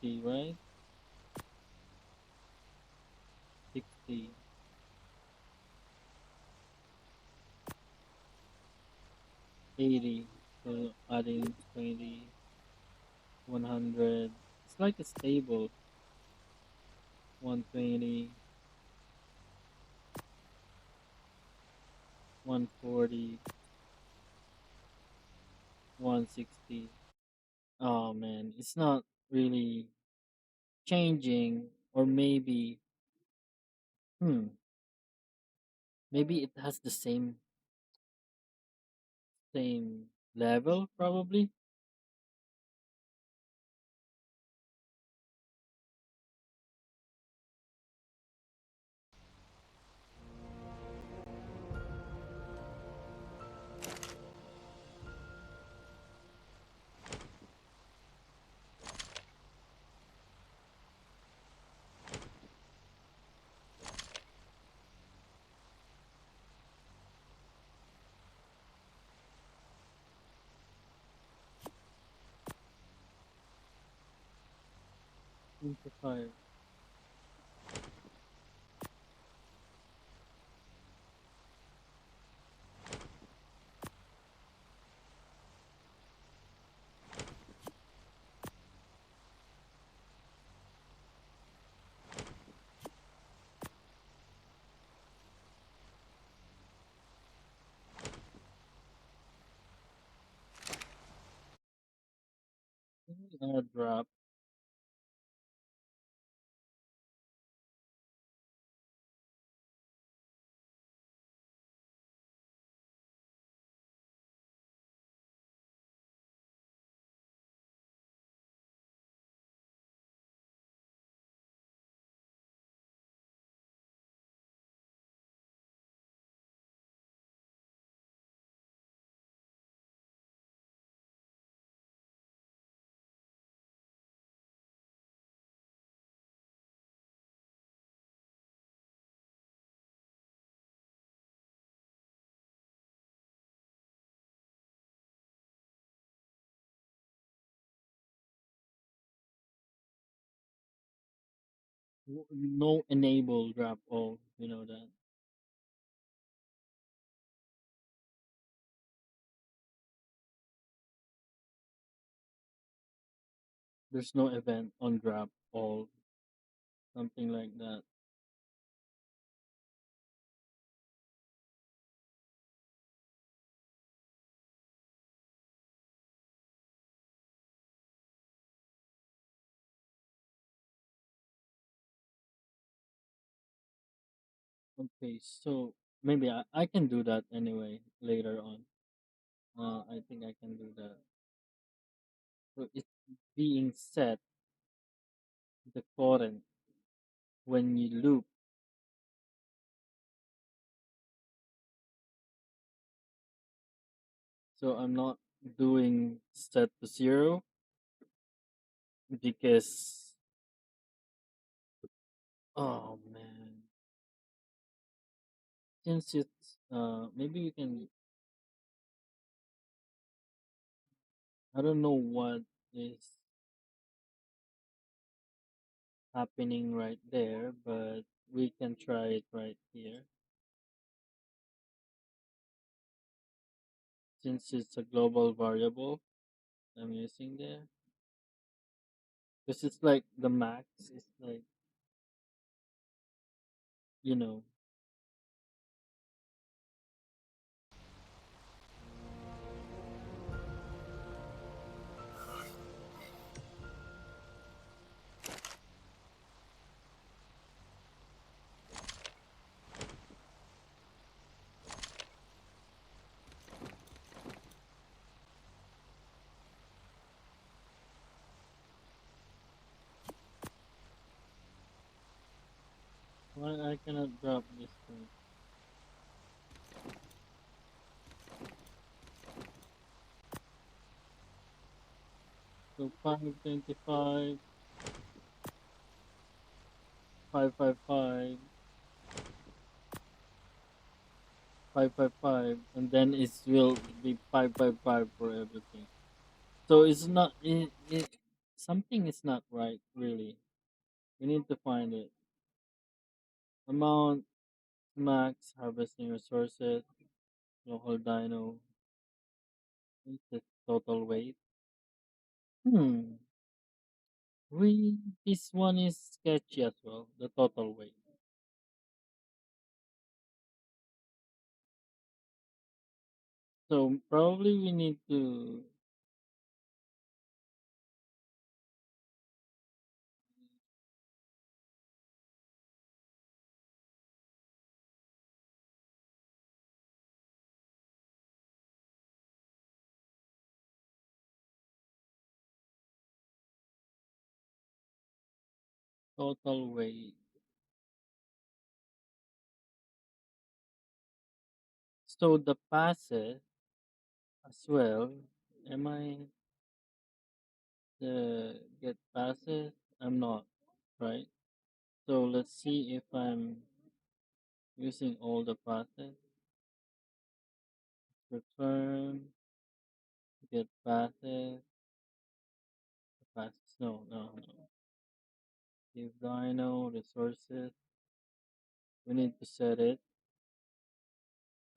60, right? 60, 80. So adding 20, 100. It's like a stable. 120, 140, 160. Oh man, it's not really changing, or hmm, maybe it has the same level probably. Into 5. Drop. No enable drop all. You know that. There's no event on drop all. Something like that. Okay, so maybe I can do that anyway later on. I think I can do that. So it's being set the current when you loop. So I'm not doing set to 0 because oh man, since it's maybe we can, I don't know what is happening right there, but we can try it right here since it's a global variable I'm using there. Because it's like the max is like, you know, why I cannot drop this thing. So 525, 555, 555, and then it will be 555 for everything. So it's not it. something is not right, really. We need to find it. Amount, max, harvesting resources, local dino, is the total weight. Hmm. This one is sketchy as well, the total weight. So probably we need to total weight. So the passes as well. Am I the get passes? I'm not, right? So let's see if I'm using all the passes. Return, get passes, passes. No, no, no. Give dino resources. We need to set it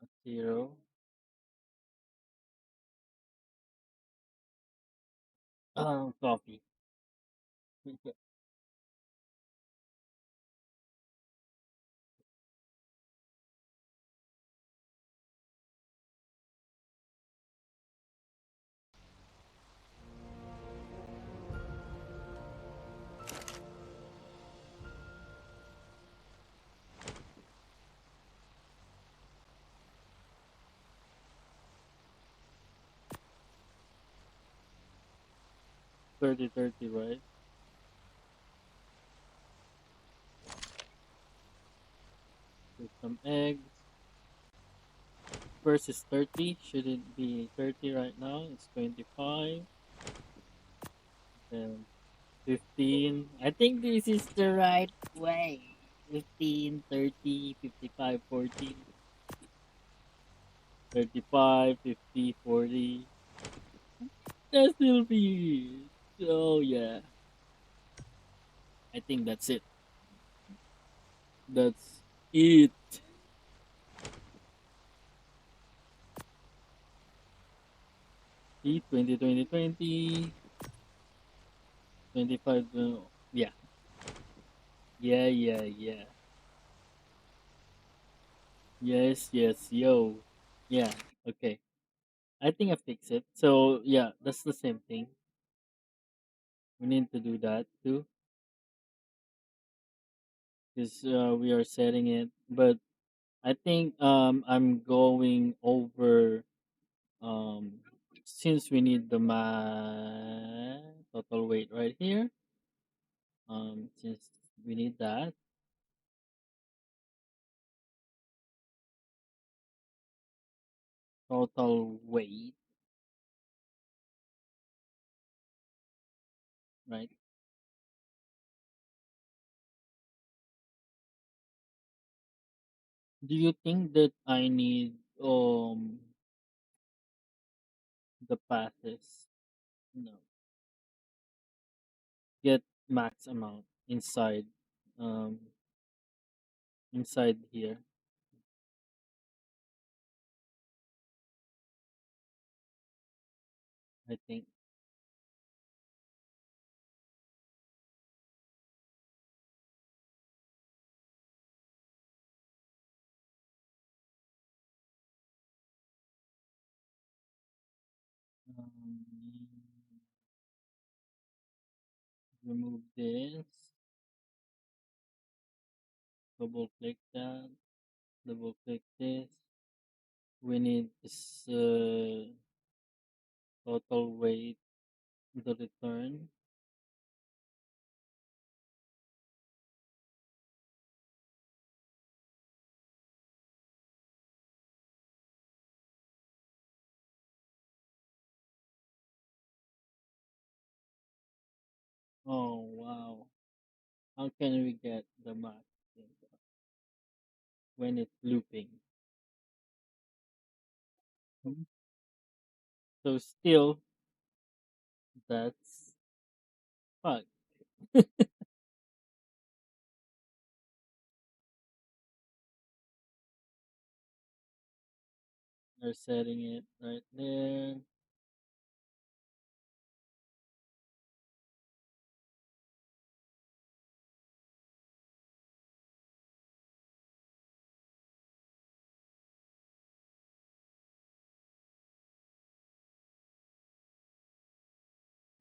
at 0. Copy. 30-30, right? With some eggs. First is 30. Should it be 30 right now? It's 25. Then 15. I think this is the right way. 15, 30, 55, 40, 35, 50, 40. That will be. Oh, yeah. I think that's it. That's it. See, 20, 20, 20, 25. Yeah. Yeah, yeah, yeah. Yes, yes, yo. Yeah, okay. I think I fixed it. So, yeah, that's the same thing. We need to do that too. Because we are setting it. But I think I'm going over um since we need the total weight right here. Since we need that total weight, right? Do you think that I need the passes? No. Get max amount um inside here, I think. Um, remove this, double click that, double click this. We need this total weight, the return. Oh wow. How can we get the max when it's looping? Mhm. So still that's Fuck. They're setting it right there.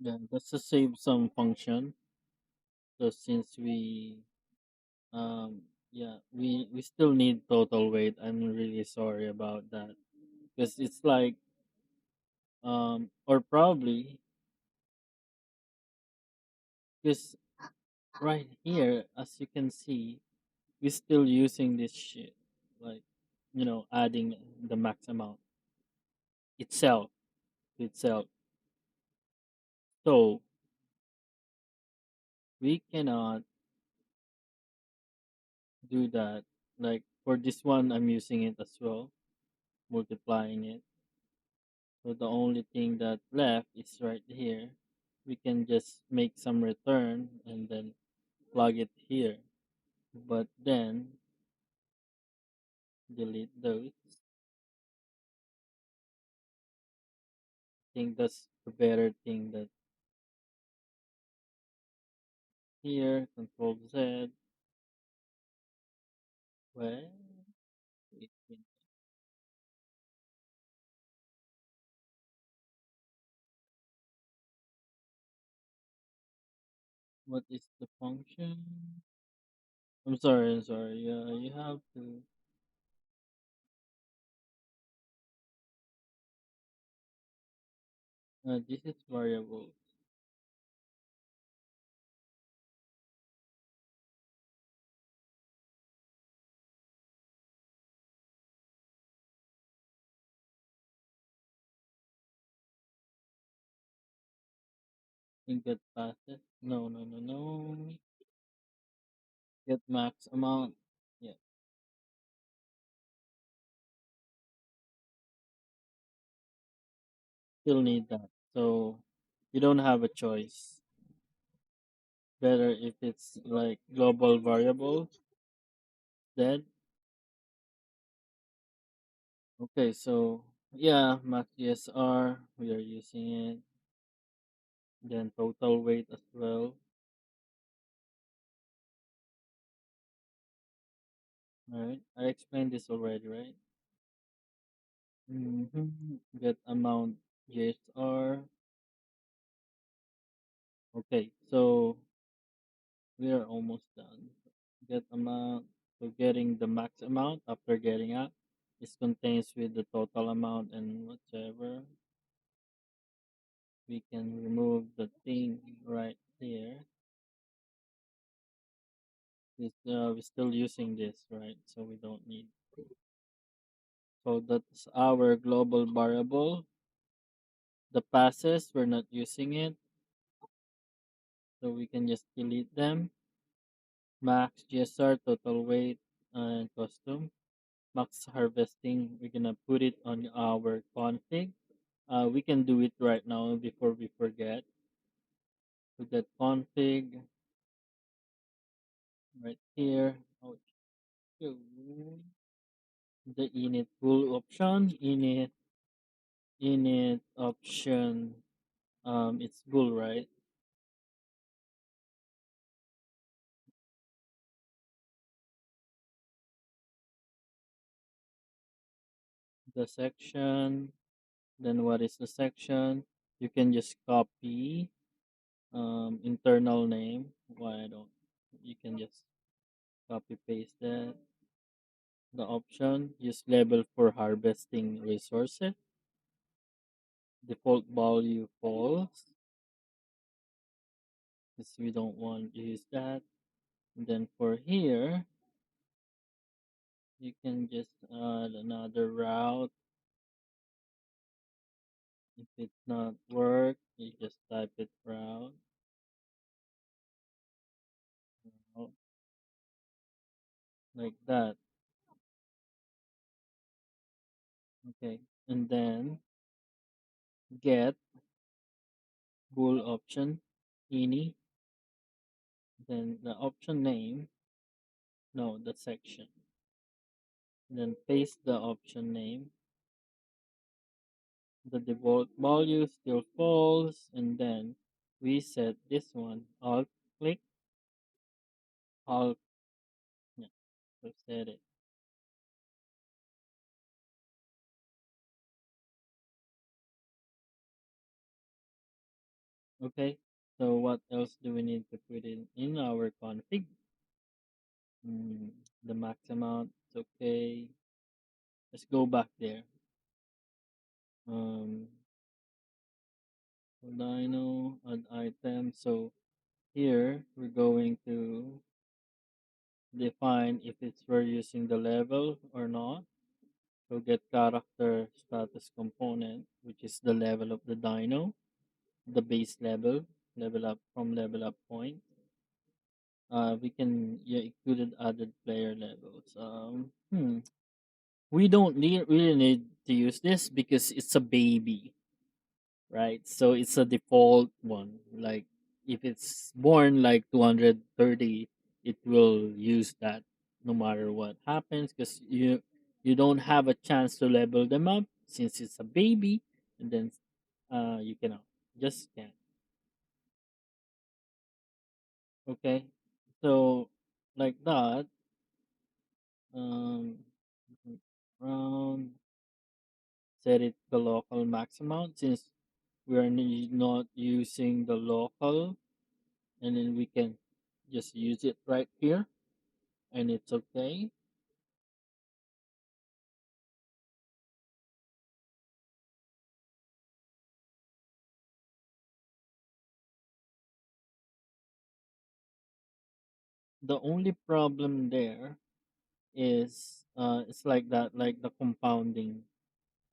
Yeah, that's to save some function. So since we yeah, we still need total weight. I'm really sorry about that because it's like or probably because right here, as you can see, we're still using this shit, like adding the max amount itself to itself. So we cannot do that. Like for this one, I'm using it as well, multiplying it. So the only thing that left is right here. We can just make some return and then plug it here. But then delete those. I think that's the better thing that here, Control Z. Well, it can- what is the function? I'm sorry. Yeah, you have to. This is variable. Think get passes. No, no, no, no. Get max amount. Yeah, still need that. So you don't have a choice. Better if it's like global variable. Then okay, so yeah, max ESR. We are using it. Then total weight as well. All right, I explained this already, right? Get amount JSR. Okay, so we are almost done. Get amount. So getting the max amount after getting up is contains with the total amount and whatever. We can remove the thing right there. We're still using this, right? So we don't need. So that's our global variable. The passes, we're not using it. So we can just delete them. Max GSR, total weight, and custom. Max harvesting, we're gonna put it on our config. We can do it right now before we forget. We get config right here. Oh, shoot. The init full option, init option. It's bool, right? The section. Then what is the section? You can just copy internal name. Why I don't? You can just copy paste that. The option use label for harvesting resources. Default value false because we don't want to use that. And then for here, you can just add another route. If it's not work, you just type it route like that. Okay, and then get bool option ini. then the option name, no, the section. Then paste the option name. The default value still false, and then we set this one. Alt click, alt, yeah, so set it. Okay, so what else do we need to put in our config? The max amount, it's okay. Let's go back there. Um, Dino, add item. So here we're going to define if it's we're using the level or not. So get character status component, which is the level of the dino, the base level, level up from level up point. We can included added player levels. We don't really need to use this because it's a baby, right? So it's a default one. Like if it's born like 230, it will use that no matter what happens because you don't have a chance to level them up since it's a baby, and then you cannot just can't. Okay, so like that. Um, around set it the local max amount since we are not using the local, and then we can just use it right here and it's okay. The only problem there is it's like that, like the compounding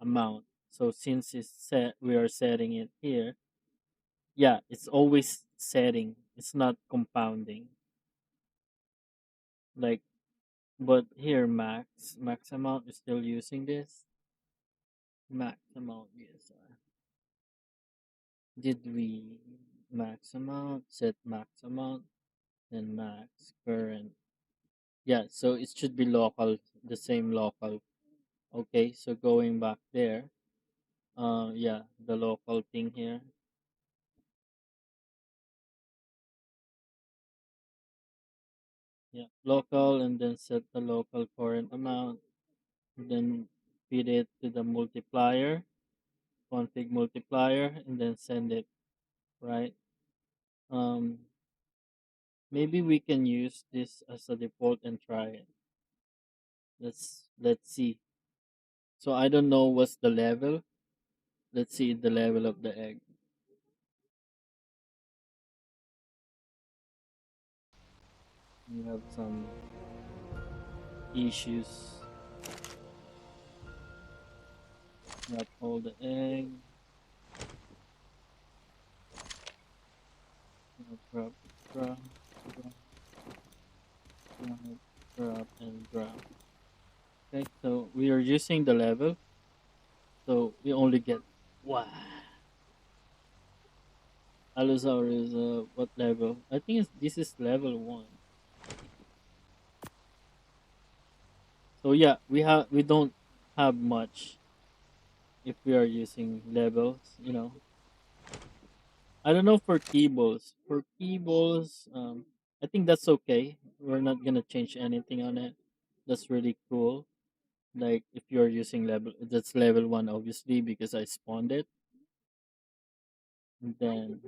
amount. So since it's set, we are setting it here. Yeah, it's always setting. It's not compounding. Like, but here max amount is still using this max amount. Yes, did we max amount set max amount then max current? Yeah, so it should be local, the same local. Okay, so going back there, yeah, the local thing here. Yeah, local, and then set the local current amount, and then feed it to the multiplier, config multiplier, and then send it, right? Um, Maybe we can use this as a default and try it. Let's see. So I don't know what's the level. Let's see the level of the egg. We have some issues. Drop all the egg. Drop, drop, drop, drop, drop, and drop. Okay, so we are using the level. So we only get wow. Allosaur is what level? I think this is level 1. So yeah, we don't have much if we are using levels. I don't know for keyballs. For keyballs, I think that's okay. We're not gonna change anything on it. That's really cool. Like if you're using level, that's level 1 obviously because I spawned it. And then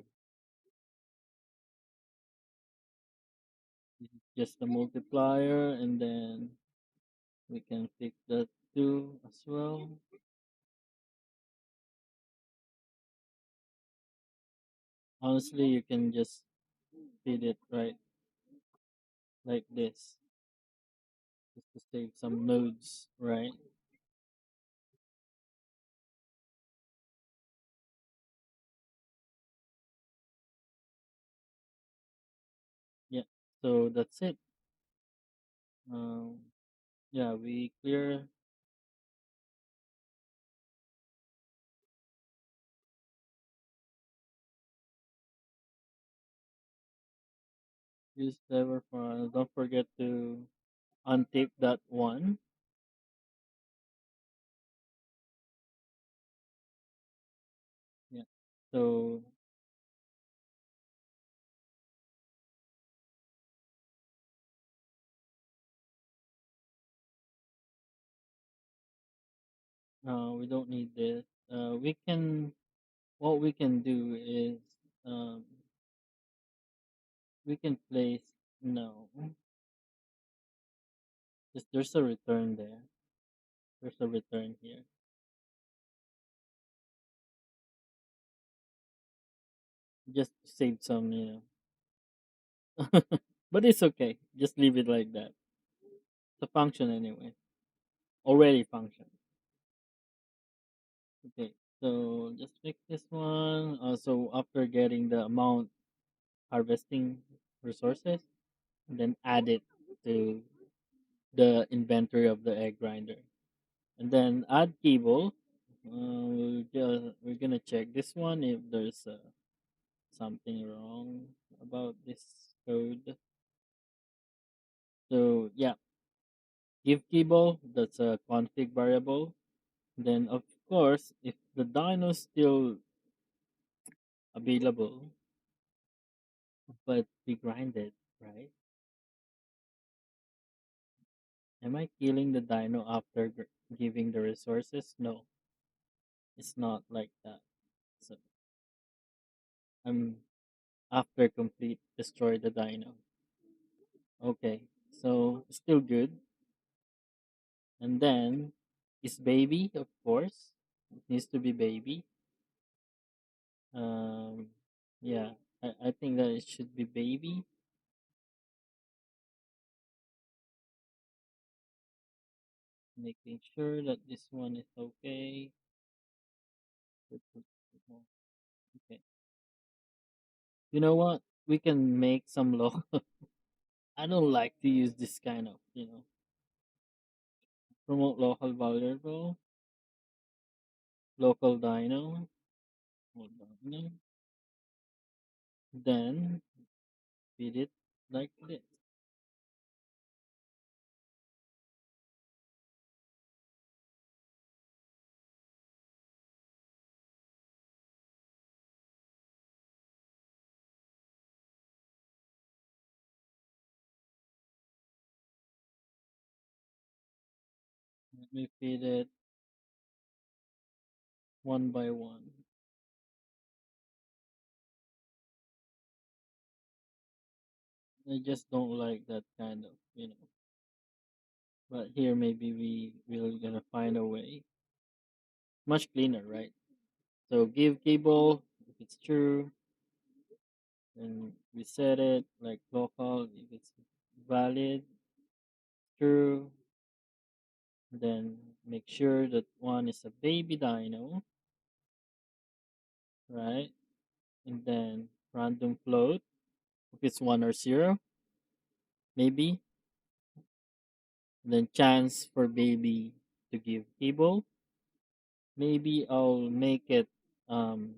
just the multiplier, and then we can fix that too as well. Honestly, you can just feed it right like this just to save some nodes, right? Yeah. So that's it. Um, yeah, we clear. use lever file. Don't forget to untape that one. Yeah. So we don't need this. We can what we can do is um, we can place no. There's a return there. There's a return here. Just to save some, but it's okay. Just leave it like that. It's a function anyway. Already function. Okay. So just fix this one. So after getting the amount harvesting resources, then add it to the inventory of the egg grinder. And then add cable. We're gonna check this one if there's something wrong about this code. So yeah, give cable. That's a config variable. Then of course, if the dyno is still available but be grinded, right? Am I killing the dyno after giving the resources? No, it's not like that. So I'm after complete destroy the dyno. Okay, so still good. And then is baby, of course. It needs to be baby. Um, yeah, I think that it should be baby. Making sure that this one is okay. Okay. You know what? We can make some local. I don't like to use this kind of, promote local variable, local dyno, hold on, then feed it like this. Let me feed it one by one. I just don't like that kind of. But here maybe we will gonna find a way. Much cleaner, right? So give cable if it's true, then we set it like local if it's valid, true. Then make sure that one is a baby dino, right? And then random float if it's one or zero, maybe. And then chance for baby to give cable. Maybe I'll make it um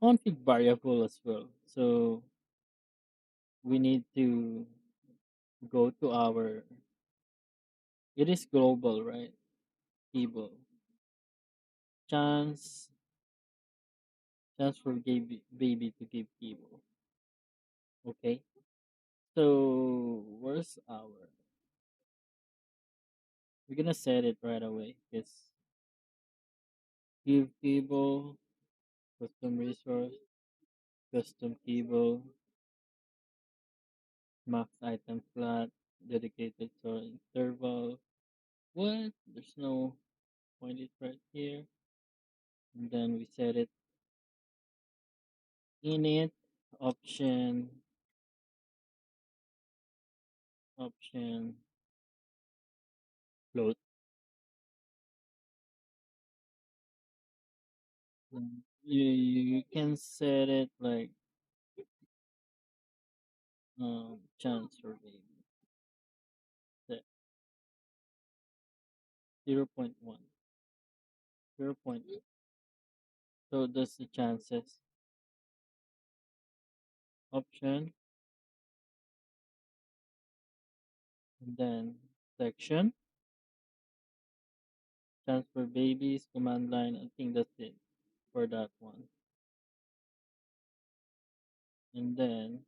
config variable as well. So we need to go to our it is global, right? Cable. Chance chance for baby to give cable. Okay. So where's our we're gonna set it right away. It's give cable, custom resource, custom cable, max item flat, dedicated to interval. What? There's no point it right here. And then we set it init option option float. You can set it like chance for baby set 0.1 0.1. So that's the chances option And then section, transfer babies, command line. I think that's it for that one. And then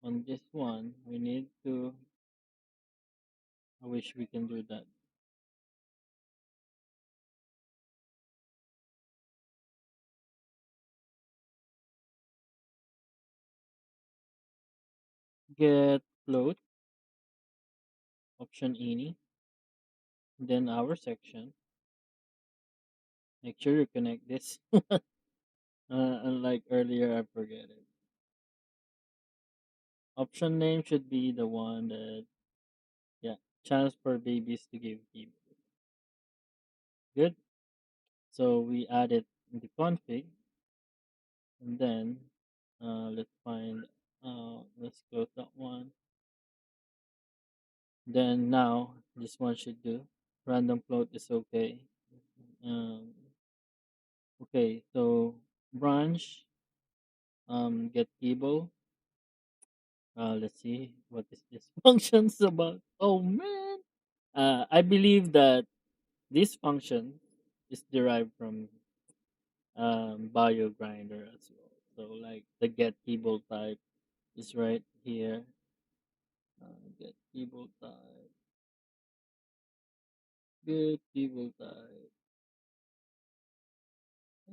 on this one, we need to, I wish we can do that. Get float, option any, then our section. Make sure you connect this. Unlike earlier, I forget it. Option name should be the one that, yeah, chance for babies to give keyboard. Good. So we add it in the config, and then let's find, let's close that one. Then now this one should do. Random float is okay. Um, okay, so branch, get table. Let's see what is this functions about. Oh man, I believe that this function is derived from bio grinder as well. So like the get table type is right here. Get table type, get table type.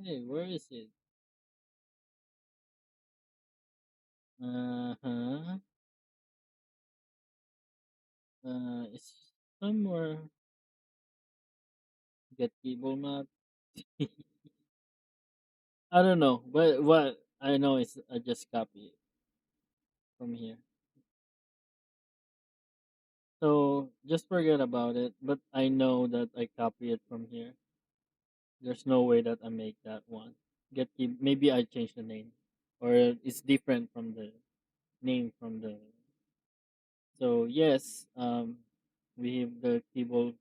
Hey, where is it? Uh huh. It's somewhere. Get table map. I don't know, but what I know is I just copy it from here. So just forget about it. But I know that I copy it from here. There's no way that I make that one. Maybe I change the name, or it's different from the name from the. So yes, we have the keyboard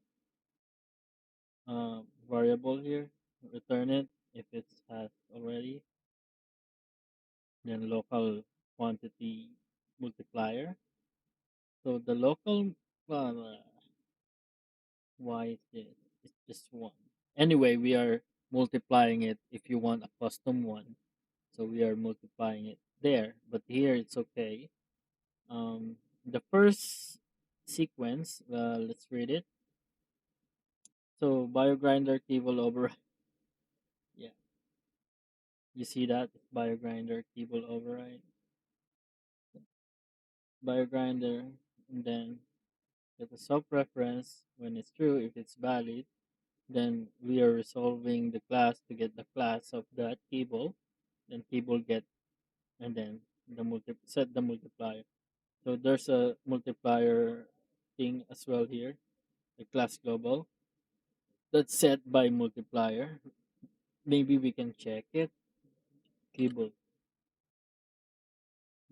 variable here. Return it if it has already. Then local quantity multiplier. So the local, uh, why is this? It's just one. Anyway, we are multiplying it if you want a custom one. So we are multiplying it there, but here it's okay. The first sequence, let's read it. So biogrinder keyboard override. Yeah, you see that biogrinder keyboard override. Biogrinder, and then get a sub reference when it's true. If it's valid, then we are resolving the class to get the class of that keyboard. Then keyboard get, and then set the multiplier. So there's a multiplier thing as well here, the class global that's set by multiplier. Maybe we can check it. Keyboard.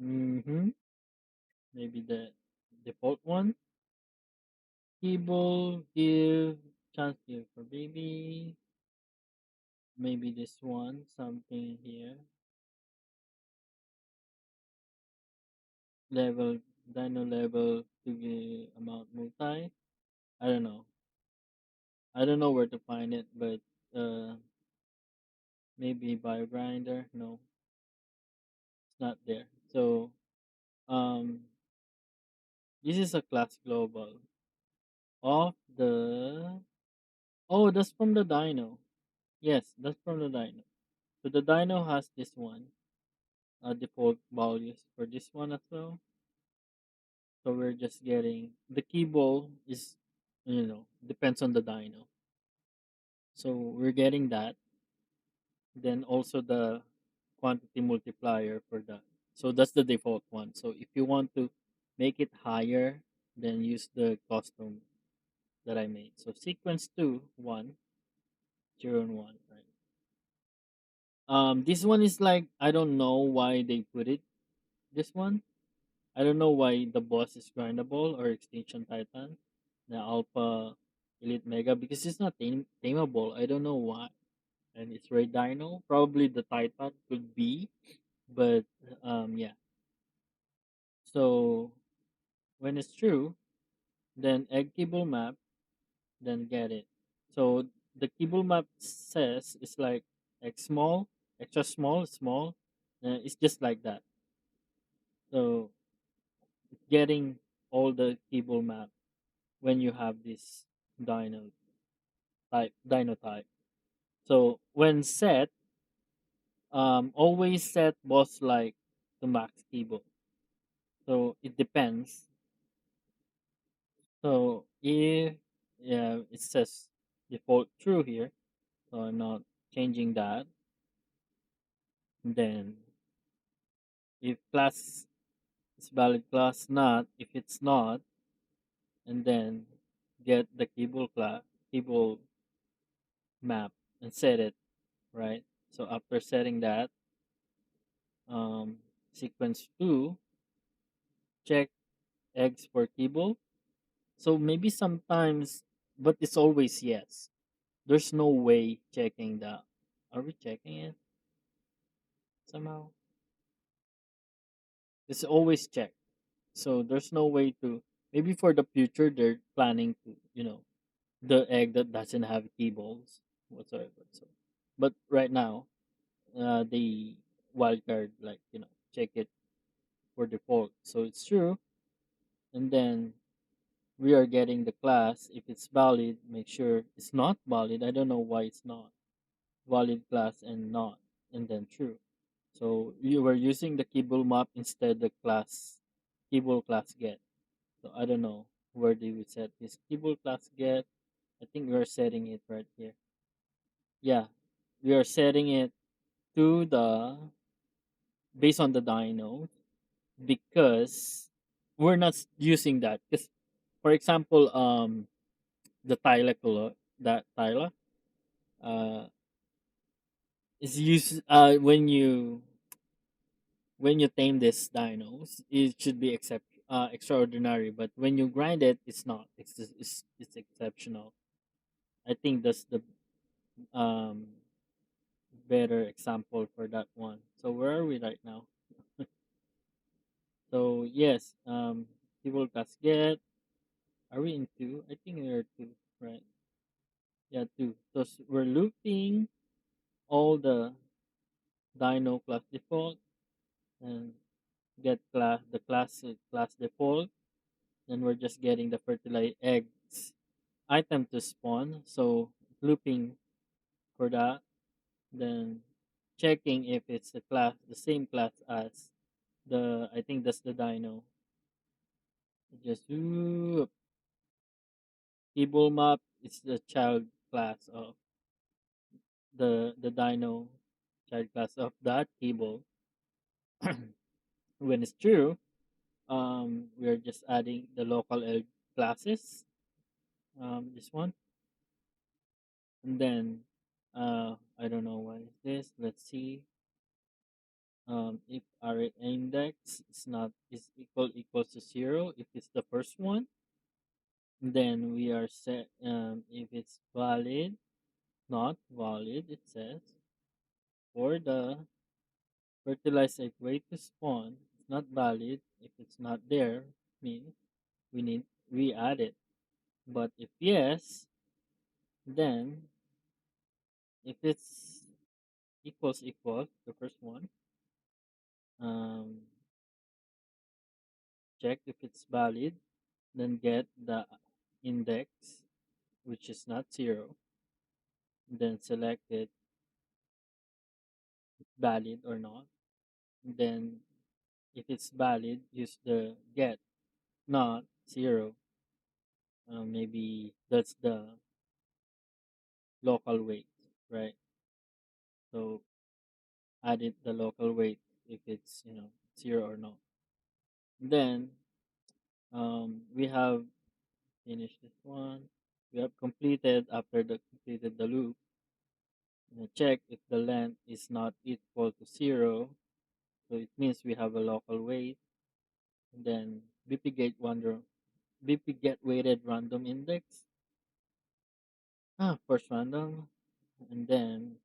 Mm-hmm. Maybe the default one. Keyboard give chance give for baby. Maybe this one, something here. Level, dino level to the amount multi. I don't know. I don't know where to find it, but uh, maybe biogrinder. No, it's not there. So this is a class global of the. Oh, that's from the Dino. Yes, that's from the Dino. So the Dino has this one, default values for this one as well. So we're just getting the keyboard is, depends on the Dino. So we're getting that. Then also the quantity multiplier for that. So that's the default one. So if you want to make it higher, then use the custom that I made. So sequence 2, 1, 0, and 1, right? This one is like I don't know why they put it this one. I don't know why the boss is grindable or Extinction Titan, the Alpha Elite Mega because it's not tameable. I don't know why. And it's Red Dino. Probably the Titan could be, but yeah. So when it's true, then egg keyboard map, then get it. So the keyboard map says it's like X small, extra small, small. It's just like that. So getting all the keyboard map when you have this dino type. So when set, always set boss like to max keyboard. So it depends. So if yeah, it says default true here, so I'm not changing that. Then if class is valid class not, if it's not, and then get the keyboard map and set it right. So after setting that, um, sequence two, check eggs for keyboard. So maybe sometimes, but it's always yes. There's no way checking that. Are we checking it somehow? It's always checked. So there's no way to. Maybe for the future they're planning to, the egg that doesn't have keyballs whatsoever. So, but right now, the wildcard like check it for default. So it's true, and then we are getting the class. If it's valid, make sure it's not valid. I don't know why it's not valid class and not, and then true. So you were using the keyboard map instead the class keyboard class get. So I don't know where do we set this keyboard class get. I think we are setting it right here. Yeah, we are setting it to the based on the dyno because we're not using that. Because for example, the Tyler color that Tyler is used when you tame this dinos, it should be extraordinary. But when you grind it, it's not. It's exceptional. I think that's the um better example for that one. So where are we right now? So yes, people cascade. Are we in two? I think we are two, right? Yeah, two. So we're looping all the dino class default and get class default. Then we're just getting the fertilized eggs item to spawn. So looping for that. Then checking if it's the same class as I think that's the dino. Just loop. Keyboard map is the child class of the dino child class of that keyboard. When it's true, we're just adding the local L classes. This one, and then I don't know what is this. Let's see. If our index is not is equals to zero, if it's the first one, then we are set. If it's valid, not valid, it says for the fertilized egg wait to spawn, it's not valid. If it's not there, means we add it. But if yes, then if it's equals the first one, um, check if it's valid, then get the index which is not zero, then select it valid or not. Then if it's valid, use the get not zero. Maybe that's the local weight, right? So add it the local weight if it's zero or not. Then we have finished this one. We have completed after the completed the loop. Check if the length is not equal to zero. So it means we have a local weight. And then BP get weighted random index. First random. And then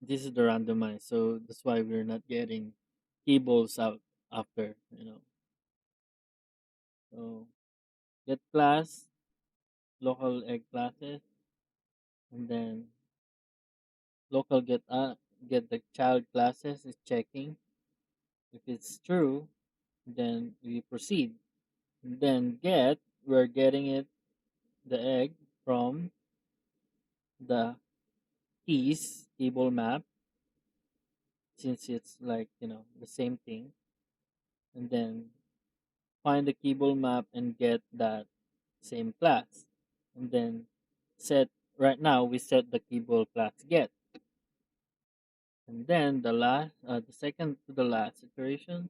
this is the randomized. So that's why we're not getting keyballs out after. So get class, local egg classes, and then local get the child classes is checking. If it's true, then we proceed. And then get, we're getting it the egg from the keys table map, since it's like the same thing. And then find the keyboard map and get that same class. And then set, right now we set the keyboard class get. And then the second to the last iteration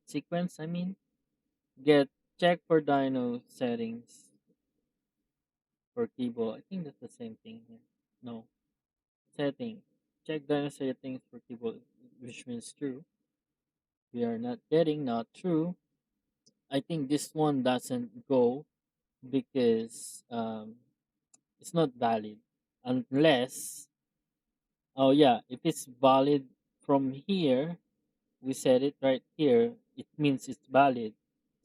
sequence, I mean, get check for dyno settings for keyboard. I think that's the same thing here. No, settings. Check dyno settings for keyboard, which means true. We are not getting not true. I think this one doesn't go because it's not valid unless, oh yeah, if it's valid from here, we set it right here, it means it's valid.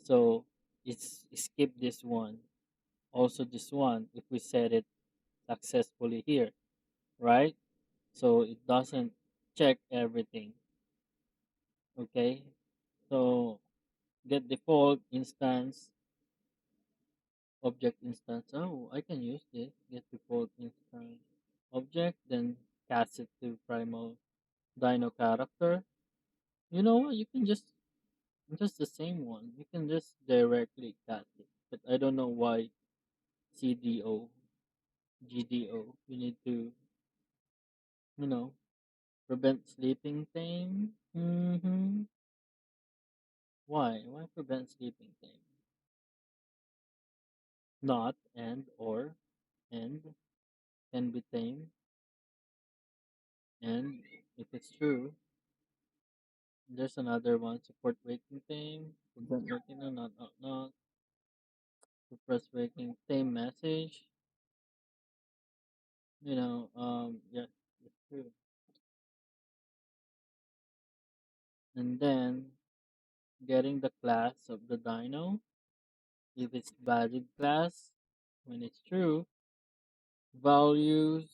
So it's skip this one, also this one if we set it successfully here, right? So it doesn't check everything. Okay, so get default instance, object instance. Oh, I can use this, get default instance object, then cast it to primal dino character. You know what? You can just the same one. You can just directly cast it. But I don't know why CDO, GDO. You need to, you know, prevent sleeping time. Why? Why prevent sleeping time? Not and can be tamed. And if it's true, there's another one. Support waking time. Prevent waking, no, not. Suppress waking time message. Yes, it's true. And then getting the class of the dino. If it's valid class, when it's true, values,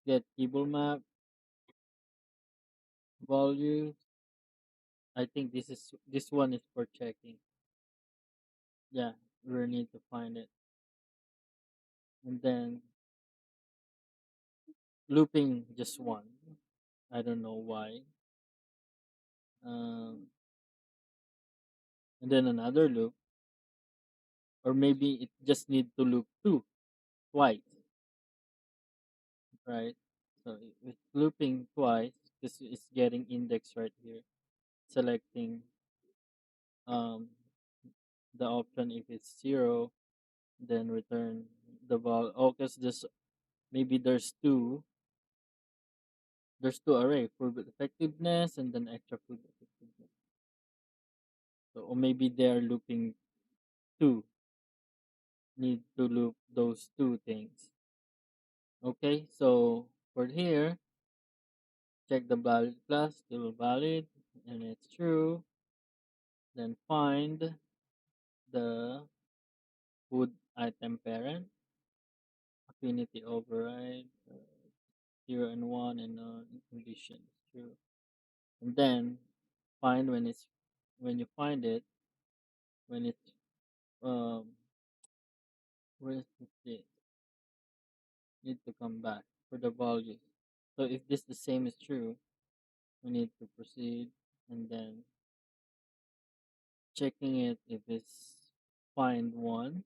get keyboard map, values. I think this one is for checking. Yeah, we need to find it. And then looping just one. I don't know why. Um, and then another loop, or maybe it just need to loop twice, right? So it's looping twice because it's getting index right here. Selecting um the option if it's zero, then return the val. Oh, because this maybe there's two array for effectiveness and then extra food effectiveness. So or maybe they're looping two. Need to loop those two things. Okay, so for here, check the valid class, still valid, and it's true. Then find the food item parent, affinity override, 0 and 1, and condition is true. And then find when you find it, when it's um where is it? Need to come back for the values. So if this the same is true, we need to proceed and then checking it if it's find one,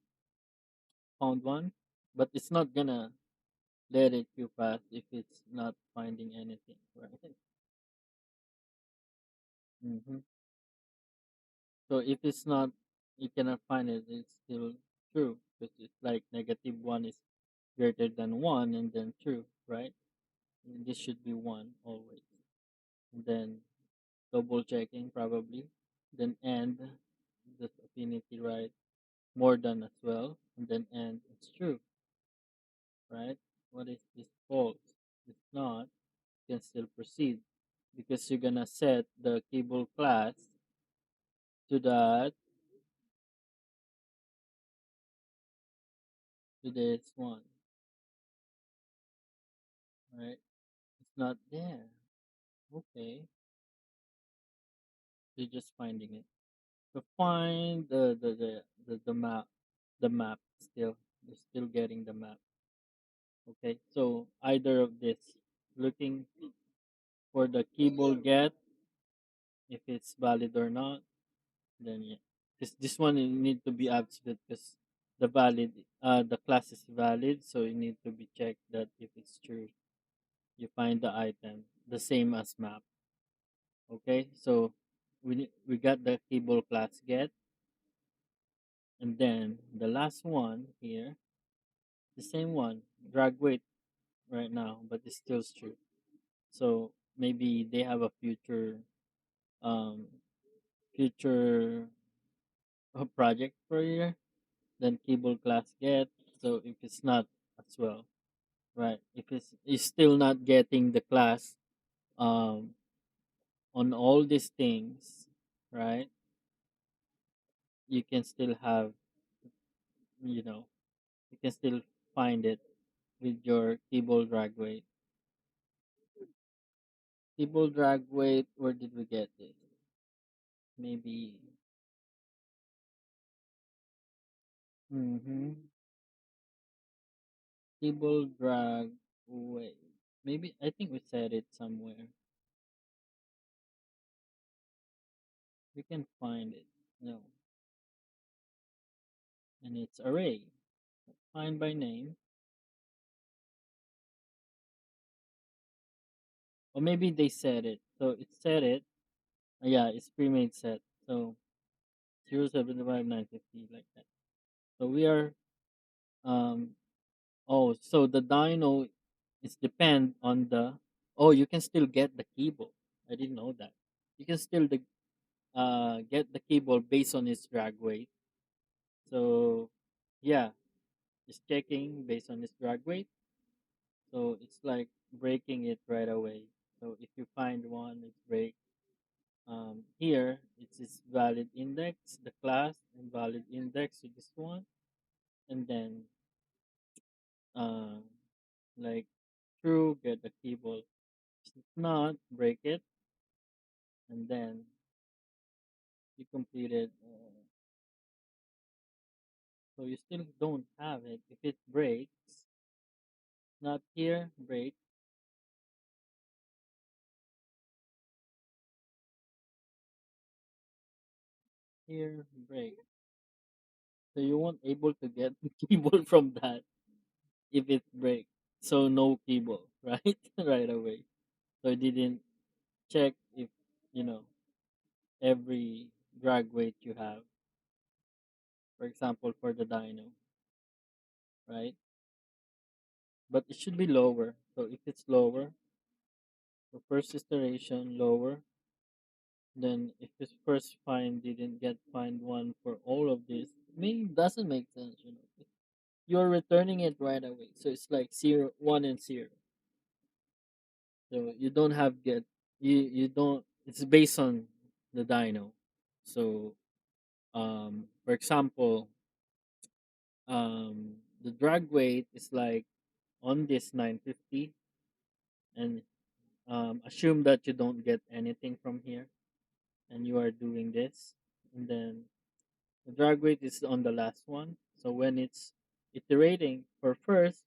found one, but it's not gonna let it queue fast if it's not finding anything, right? hmm So if it's not, you cannot find it, it's still true because it's like negative one is greater than one and then true, right? And this should be one always. And then double checking probably. Then end this affinity right more than as well. And then end it's true, right? What is this false? If not, you can still proceed because you're gonna set the cable class to that to this one, right? It's not there. Okay, you're just finding it. To find the map still, you're still getting the map. Okay, so either of this, looking for the keyboard get if it's valid or not, then yeah. Because this one you need to be absolute because the class is valid, so you need to be checked that if it's true, you find the item the same as map. Okay, so we got the keyboard class get, and then the last one here, the same one, drag weight right now, but it's still true. So maybe they have a um future project for you, then cable class get. So if it's not as well, right? If it's still not getting the class um on all these things, right? You can still have, you know, you can still find it with your cable drag weight. Cable drag weight, where did we get this? Maybe mm-hmm. Cable drag weight. Maybe I think we said it somewhere. We can find it. No, and it's array. Find by name. Or maybe they said it. So it said it. Yeah, it's pre-made set. So 075,950 like that. So we are oh, so the dyno is depend on the oh, you can still get the keyboard. I didn't know that. You can still get the keyboard based on its drag weight. So yeah, just checking based on its drag weight. So it's like breaking it right away. So if you find one, it's break. Here it's its valid index, the class and valid index to this one, and then uh, like true, get the keyboard. If not, break it, and then you completed. So you still don't have it. If it breaks, not here, break, here, break. So you won't able to get the keyboard from that if it breaks. So no keyboard, right? Right away. So I didn't check if you know every drag weight you have. For example, for the dyno, right? But it should be lower. So if it's lower, the first iteration lower, then if this first find didn't get find one for all of this, maybe it doesn't make sense, you know. You're returning it right away. So it's like zero, one, and zero. So you don't have get you don't. It's based on the dyno. So for example, the drag weight is like on this 950, and assume that you don't get anything from here, and you are doing this, and then the drag weight is on the last one. So when it's iterating for first,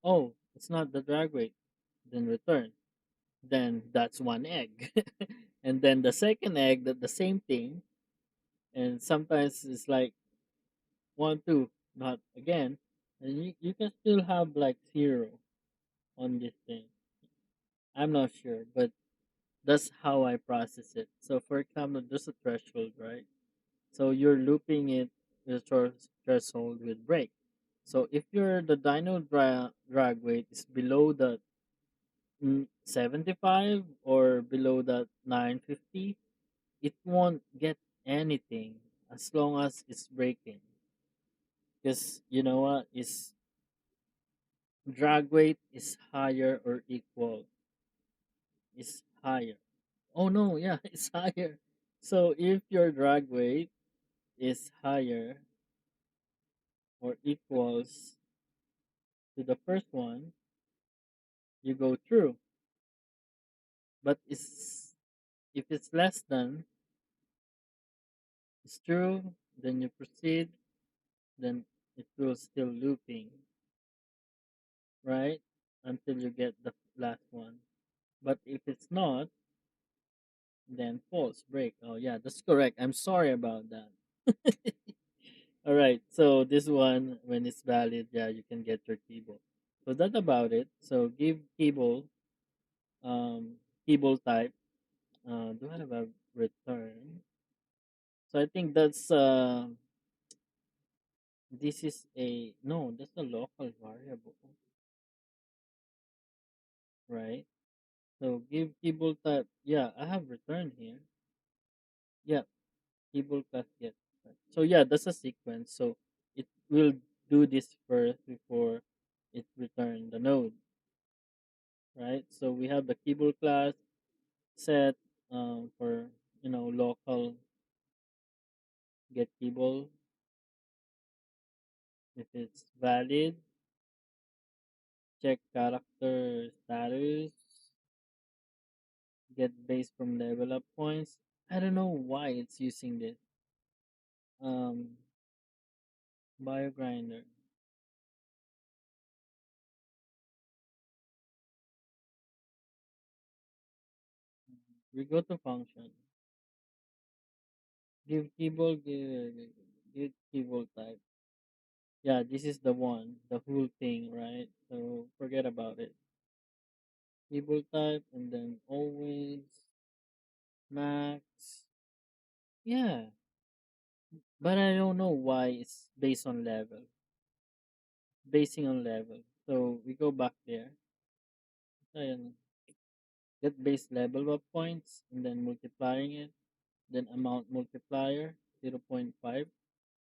oh, it's not the drag weight, then return. Then that's one egg. And then the second egg, that the same thing. And sometimes it's like one, two, not again. And you can still have like zero on this thing. I'm not sure, but that's how I process it. So for example, there's a threshold, right? So you're looping it with threshold with break. So if the dyno drag weight is below the 75 or below that 950, it won't get anything as long as it's breaking. Because you know what? Is drag weight is higher or equal is higher. Oh no, yeah, it's higher. So if your drag weight is higher or equals to the first one, you go through. But if it's less than it's true, then you proceed, then it will still looping, right? Until you get the last one. But if it's not, then false break. Oh yeah, that's correct. I'm sorry about that. All right. So this one, when it's valid, yeah, you can get your keyboard. So that's about it. So give keyboard, keyboard type. Do I have a return? So I think that's this is a no, that's a local variable, right? So give keyboard type. Yeah, I have return here. Yeah, keyboard class get. So yeah, that's a sequence. So it will do this first before it return the node, right? So we have the keyboard class set for local get keyboard. If it's valid, check character status, get base from level up points. I don't know why it's using this. Um, BioGrinder. We go to function. Give keyboard type. Yeah, this is the one, the whole thing, right? So forget about it. Keyboard type and then always max. Yeah, but I don't know why it's based on level. Basing on level. So we go back there. And get base level of points and then multiplying it. Then amount multiplier 0.5.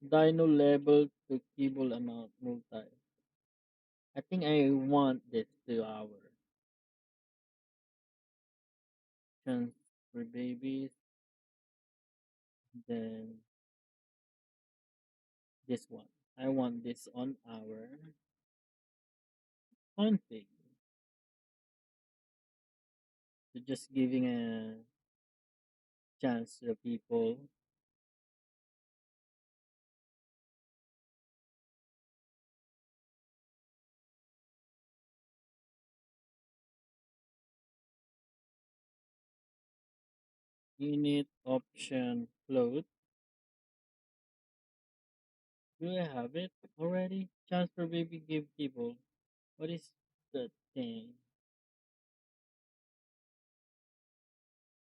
Dino level to keyboard amount multi. I think I want this to our chance for babies. Then this one. I want this on our config. So just giving a chance to the people. Unit option float. Do I have it already? Chance for baby give keyboard. What is the thing?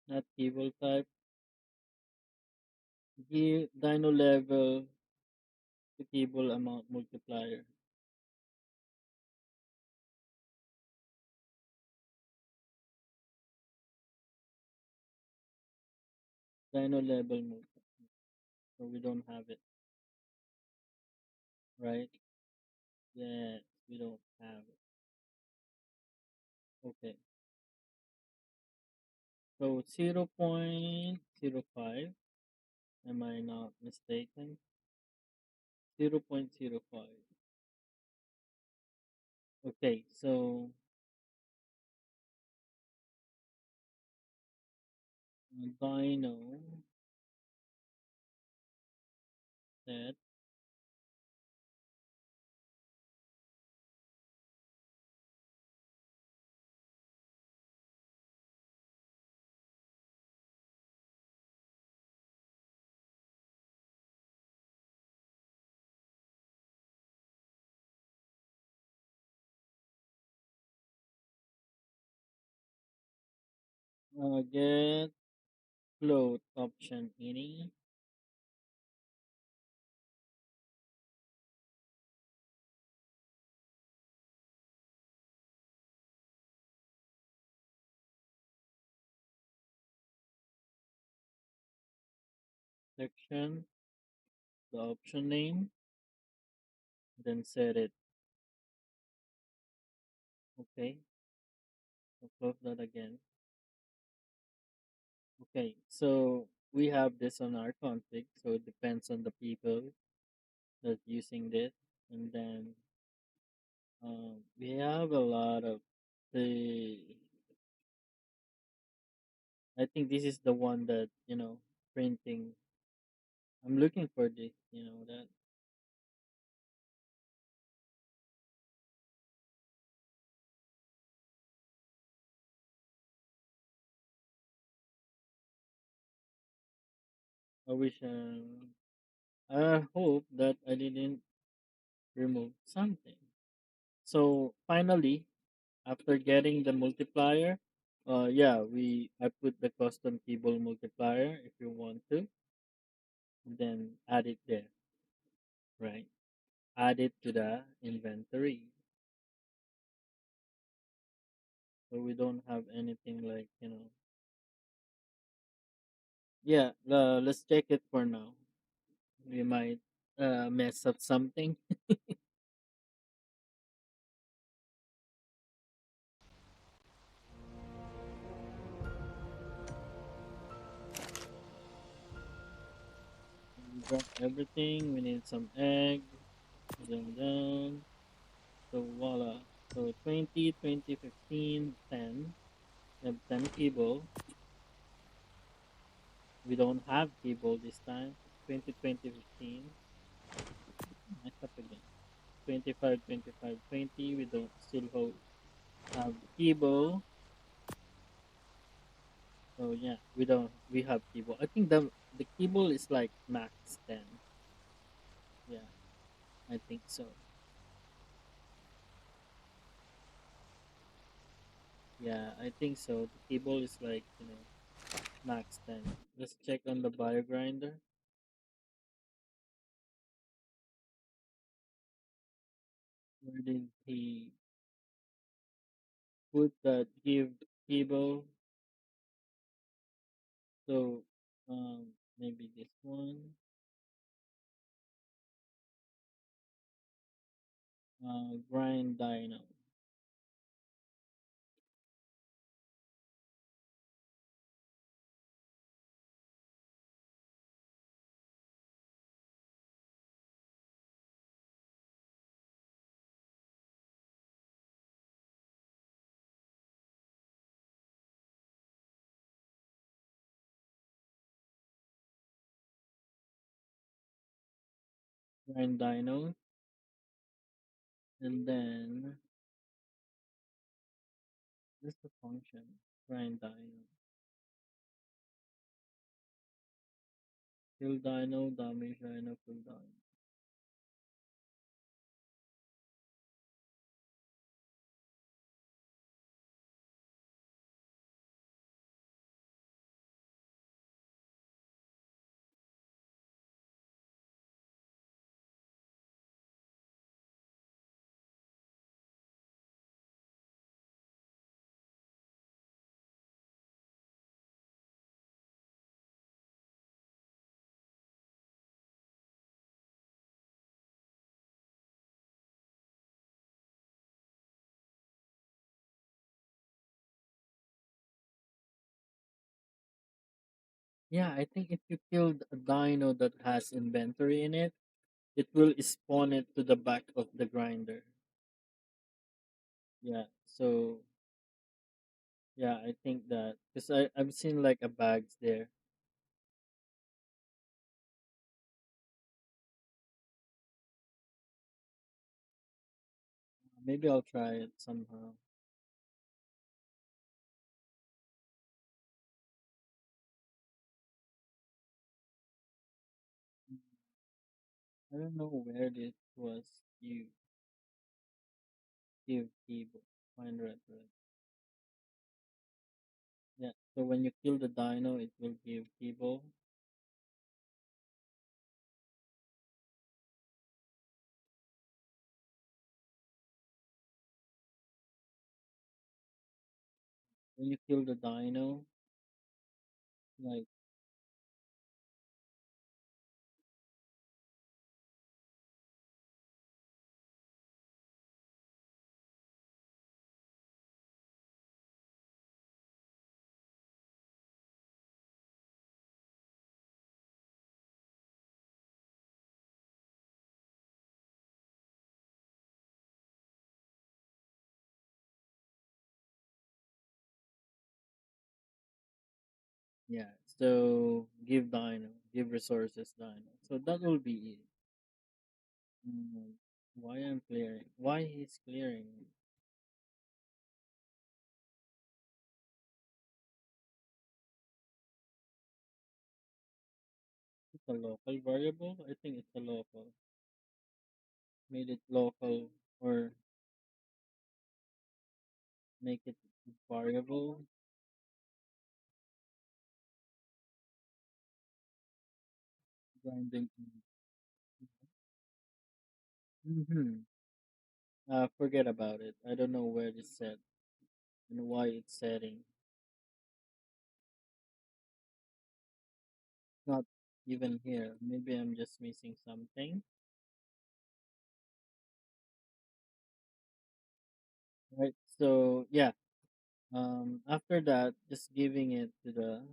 Not keyboard type. Give dino level to keyboard amount multiplier. Dino level multiplier. So we don't have it, right? Yes, we don't have it. Okay. So 0.05. Am I not mistaken? 0.05. Okay, so dino set get float option any section, the option name, then set it. Okay, I'll close that again. Okay, so we have this on our config, so it depends on the people that's using this, and then We have a lot of the. I think this is the one that printing. I'm looking for this. That I wish. I hope that I didn't remove something. So finally, after getting the multiplier, yeah, I put the custom keyboard multiplier if you want to, then add it there, right? Add it to the inventory, so we don't have anything like Yeah, let's check it for now. We might mess up something. We drop everything. We need some egg. Then. So voila. So 20, 20, 15, 10. We have 10 cable. We don't have cable this time. 20, 20, 15. Mess up again. 25, 25, 20. We don't still have cable. So yeah, we have cable. I think the cable is like max 10. Yeah, I think so. Yeah, I think so. The cable is like, max 10. Let's check on the bio grinder. Where did he put that give cable? So maybe this one. Grind Dino. Grind Dino. And then what's the function? Grind Dino. Kill Dino, damage Dino, kill Dino. Yeah, I think if you killed a dino that has inventory in it, it will spawn it to the back of the grinder. Yeah, so yeah, I think that because I've seen like a bags there. Maybe I'll try it somehow. I don't know where this was. Give keyboard find red. Yeah, so when you kill the dino, it will give keyboard. When you kill the dino, like Yeah. So give Dino, give resources Dino. So that will be it. Mm, why I'm clearing? Why he's clearing? It's a local variable. I think it's a local. Made it local or make it variable. Grinding. Mm-hmm. Forget about it. I don't know where it's set and why it's setting. Not even here. Maybe I'm just missing something. Right. So yeah. After that, just giving it to the.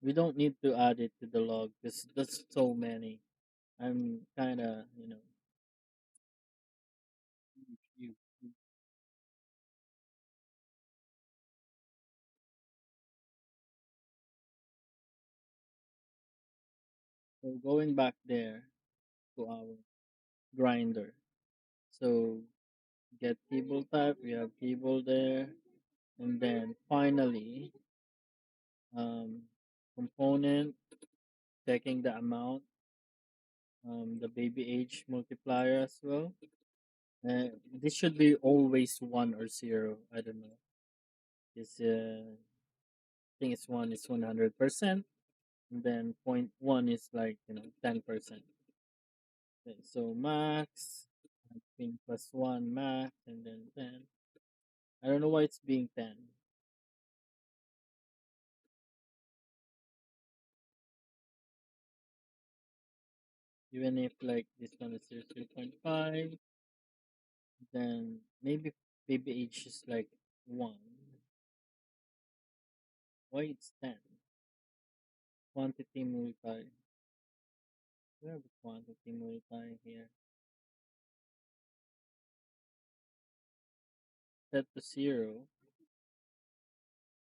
We don't need to add it to the log because there's so many. I'm kind of you. So going back there to our grinder. So get cable type. We have cable there, and then finally um, component checking the amount, the baby age multiplier as well. This should be always one or zero. I don't know. This I think it's one is 100%, and then point one is like 10%. Okay, so max, I think plus one max, and then 10. I don't know why it's being 10. Even if like this one is 3.5, then maybe baby age is like one. Why it's 10? Quantity multiply. We have a quantity multiply here. Set to zero.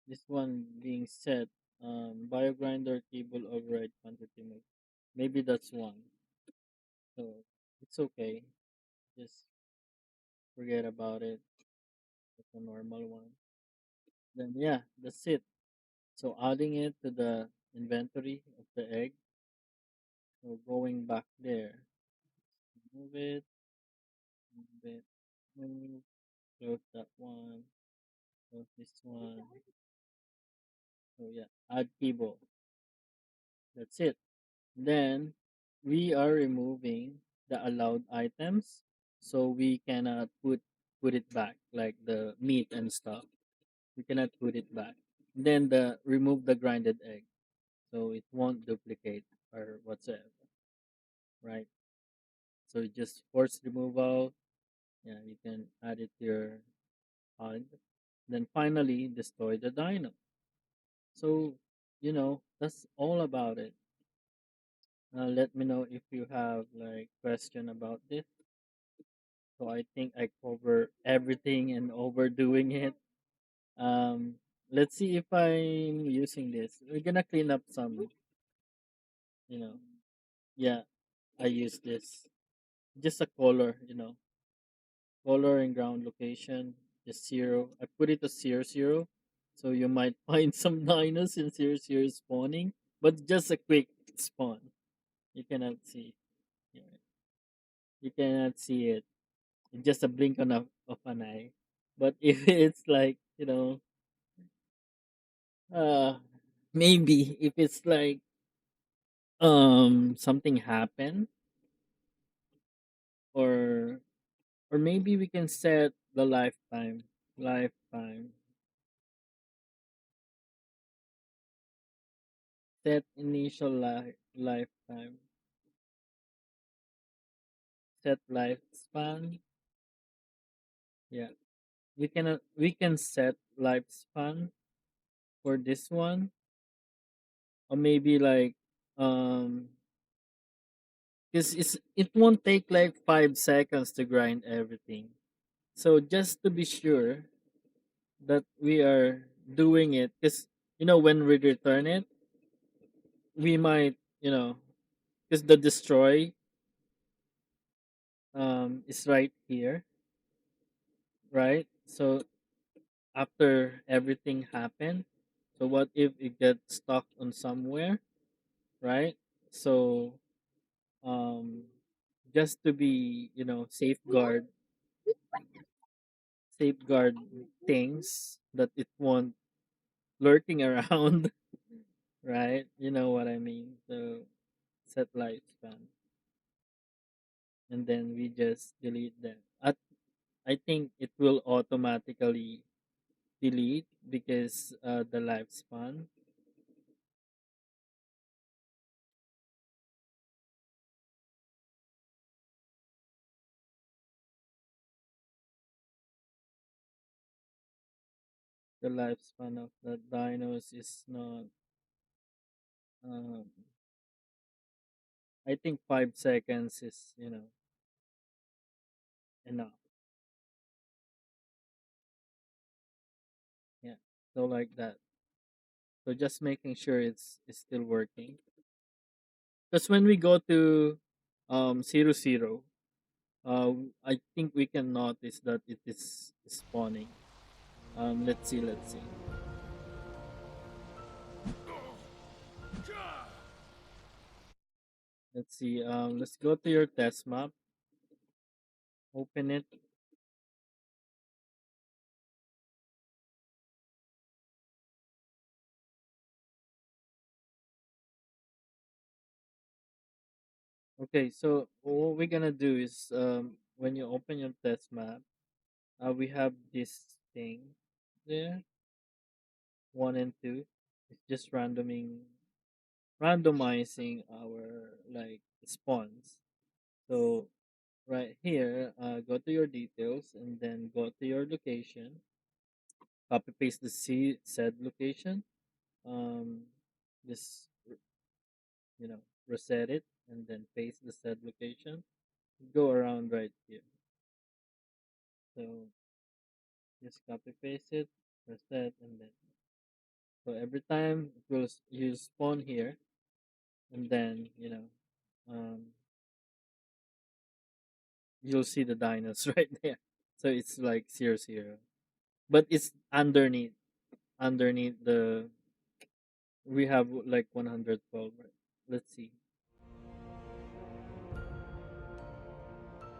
This one being set. Biogrinder cable override quantity multiply. Maybe that's one. So it's okay. Just forget about it. It's a normal one. Then yeah, that's it. So adding it to the inventory of the egg. So going back there, move it, move it, move, close that one, close this one. So yeah, add keyboard. That's it. Then we are removing the allowed items, so we cannot put it back like the meat and stuff. We cannot put it back. Then the remove the grinded egg, so it won't duplicate or whatsoever, right? So just force removal. Yeah, you can add it to your HUD. Then finally destroy the dino. So that's all about it. Let me know if you have like question about this. So I think I cover everything and overdoing it. Um, let's see if I'm using this. We're gonna clean up some, you know. Yeah, I use this. Just a color and ground location, just zero. I put it to 0, 0. So you might find some dinos in 0, 0 spawning, but just a quick spawn. You cannot see. Yeah, you cannot see it. It's just a blink of an eye. But if it's like, uh maybe if it's like something happened, or maybe we can set the lifetime, set initial lifetime, set lifespan. Yeah, we can set lifespan for this one, or maybe like because it won't take like 5 seconds to grind everything. So just to be sure that we are doing it, because when we return it, we might, because the destroy is right here, right? So after everything happened, so what if it gets stuck on somewhere, right? So um just to be, safeguard things that it won't lurking around, right? You know what I mean? So set lifespan, and then we just delete them. I think it will automatically delete because the lifespan, of the dinos is not. Um, I think 5 seconds is, enough. Yeah. So like that. So just making sure it's still working. Because when we go to 00, I think we can notice that it is spawning. Let's see. Let's see. Let's go to your test map. Open it. Okay, so what we're gonna do is, when you open your test map, we have this thing there, 1 and 2. It's just randomizing our like spawns. So right here, go to your details and then go to your location. Copy paste the said location. Um, just reset it and then paste the said location. Go around right here. So just copy paste it, reset, and then so every time it will you spawn here, and then you'll see the dinos right there. So it's like 00, but it's underneath the we have like 112, right? Let's see.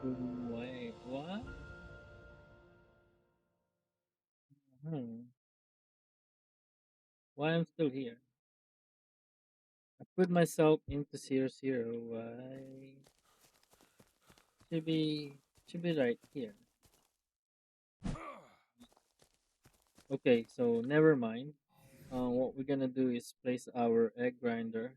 Wait, what? Hmm. Why I'm still here? I put myself into 00. Why? Should be should be right here. Okay, so never mind. What we're gonna do is place our egg grinder.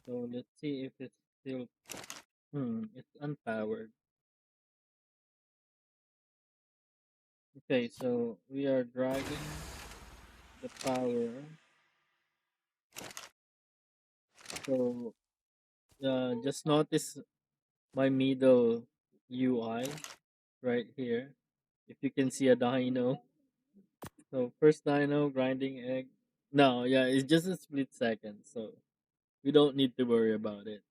So let's see if it's still. It's unpowered. Okay, so we are dragging the power. So just notice my middle UI right here. If you can see a dino. So first dino grinding egg. No, yeah, it's just a split second, so we don't need to worry about it.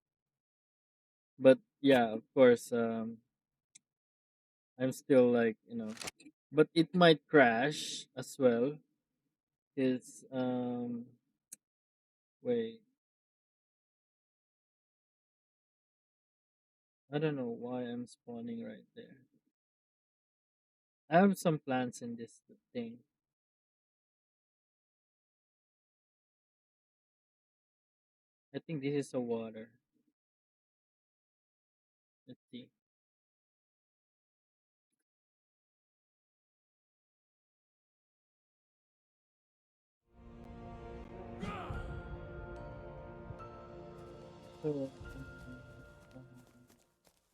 But yeah, of course, I'm still like, but it might crash as well. Is wait, I don't know why I'm spawning right there. I have some plants in this thing. I think this is a water. Let's see. So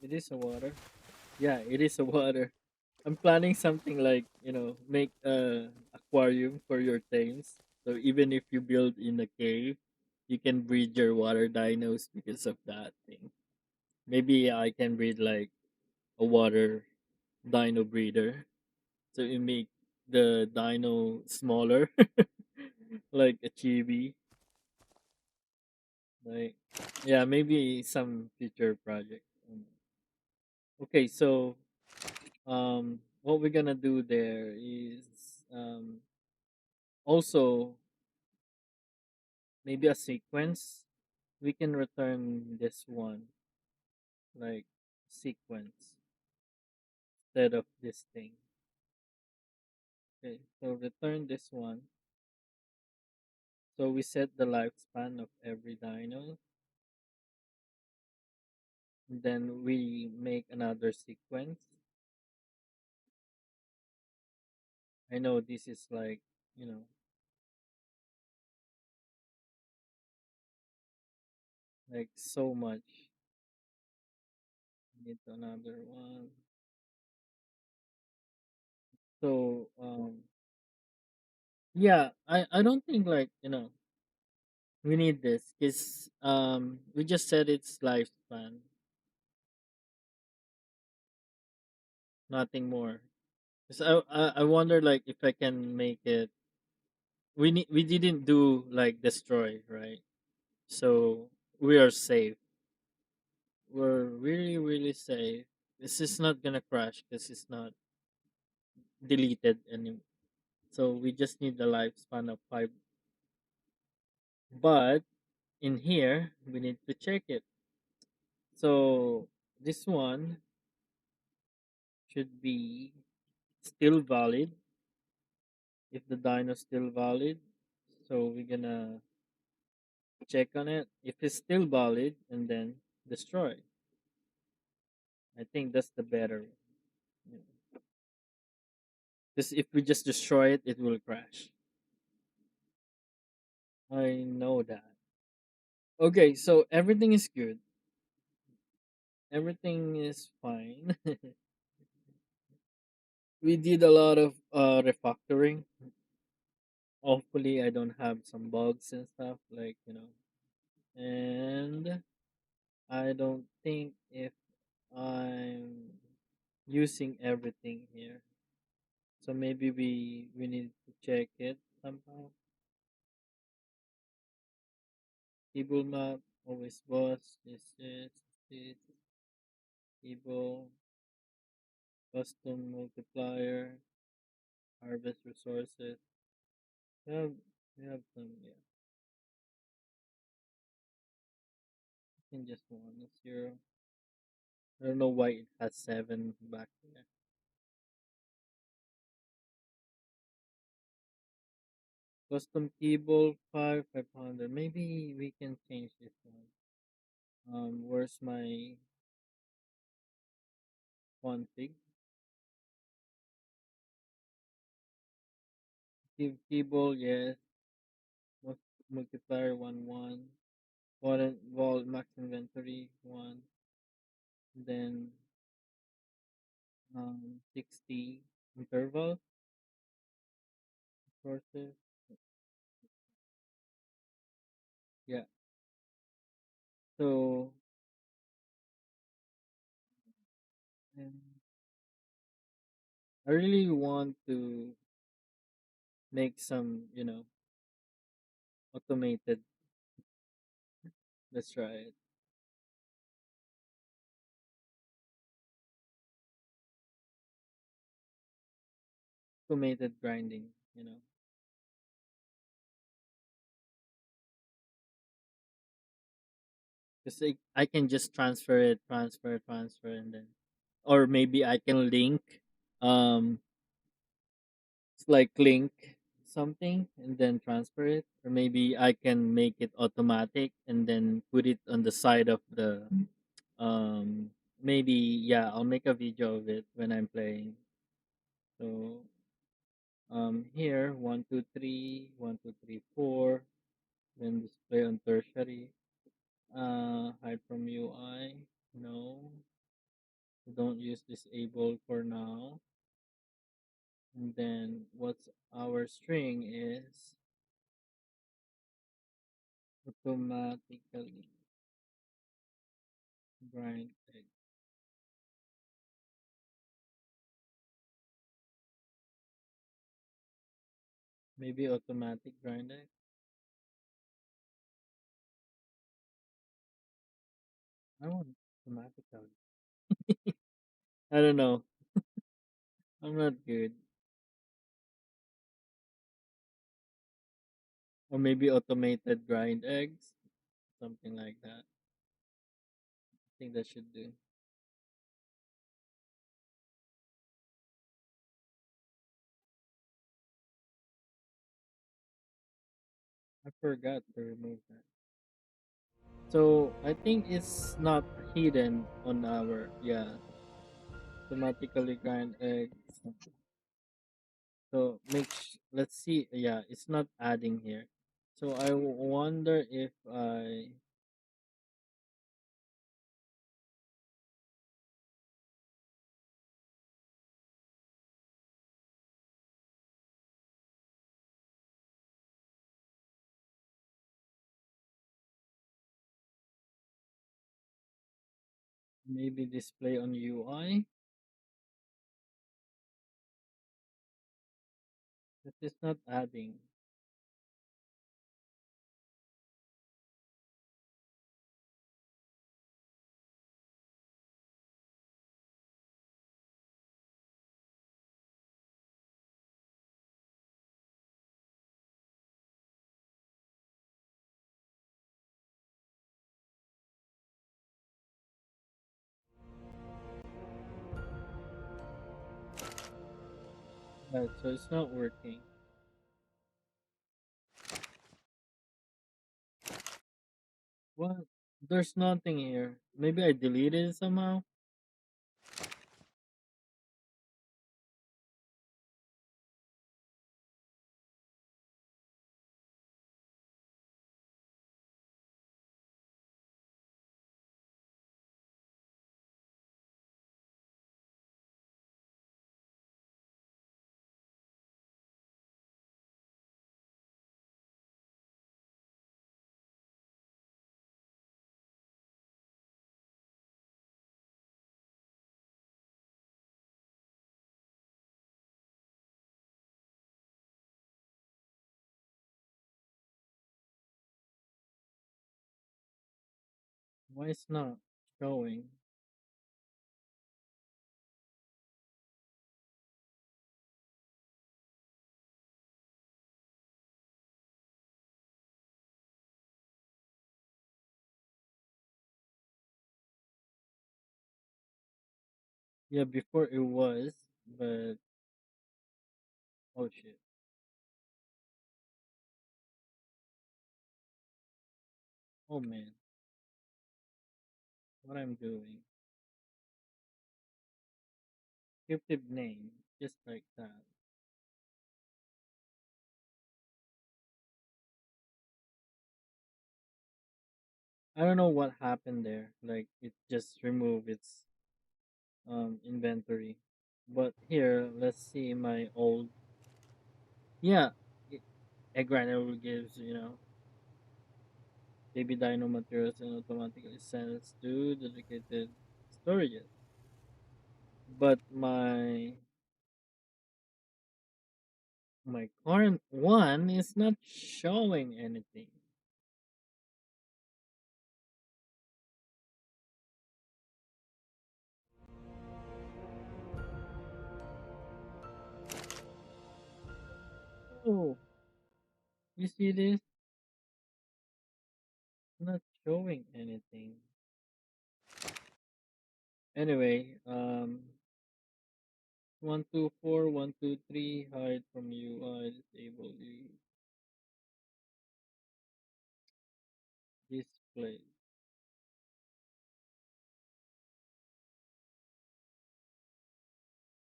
it is a water. Yeah, it is a water. I'm planning something like, make a aquarium for your things. So even if you build in a cave, You can breed your water dinos because of that thing. Maybe I can breed like a water dino breeder. So you make the dino smaller, like a chibi. Like, yeah, maybe some future project. Okay, so what we're gonna do there is also maybe a sequence. We can return this one like sequence instead of this thing. Okay, so return this one. So we set the lifespan of every dino, and then we make another sequence. I know this is like, you know, like so much. Need another one. So yeah, I don't think like, we need this because we just said its lifespan, nothing more. Because I wonder like if I can make it. We didn't do like destroy, right? So we are safe. We're really safe. This is not gonna crash because it's not deleted anymore. So we just need the lifespan of 5. But in here we need to check it. So this one should be still valid if the dino is still valid. So we're gonna check on it. If it's still valid and then destroy. I think that's the better. Because if we just destroy it, it will crash. I know that. Okay, so everything is good. Everything is fine. We did a lot of refactoring. Hopefully, I don't have some bugs and stuff, like, And I don't think if I'm using everything here. So maybe we need to check it somehow. Table map, always boss, this, table, custom multiplier, harvest resources. We have, we have some, yeah. I can just one is 0. I don't know why it has 7 back there. Custom keyboard 500. Maybe we can change this one. Where's my config? Keyboard, yes. Multiplier 1 1. Wall max inventory 1. Then 60 interval sources. Yeah. So and I really want to make some, automated. Let's try it. Automated grinding, because I can just transfer it, transfer, and then, or maybe I can link, um, it's like link something and then transfer it, or maybe I can make it automatic and then put it on the side of the, um, maybe yeah, I'll make a video of it when I'm playing. So here 1 2 3 1 2 3 4, then display on tertiary. Hide from UI. No, don't use disable for now. And then what's our string is automatically grind egg. Maybe automatic grind egg. I want automatically. I don't know. I'm not good. Or maybe automated grind eggs, something like that. I think that should do. I forgot to remove that. So I think it's not hidden on our automatically grind eggs. So let's see. Yeah, it's not adding here. So I wonder if I maybe display on UI. But it's not adding. Right, so it's not working. What? There's nothing here. Maybe I deleted it somehow. Why it's not showing? Yeah, before it was, but oh shit. Oh man, what I'm doing. Descriptive name, just like that. I don't know what happened there. Like it just removed its inventory. But here, let's see my old. Yeah, it, a granule gives baby dino materials and automatically sends to dedicated storage. But my current one is not showing anything. Oh, you see this? Not showing anything. Anyway, 124 123 hide from UI, disable you display.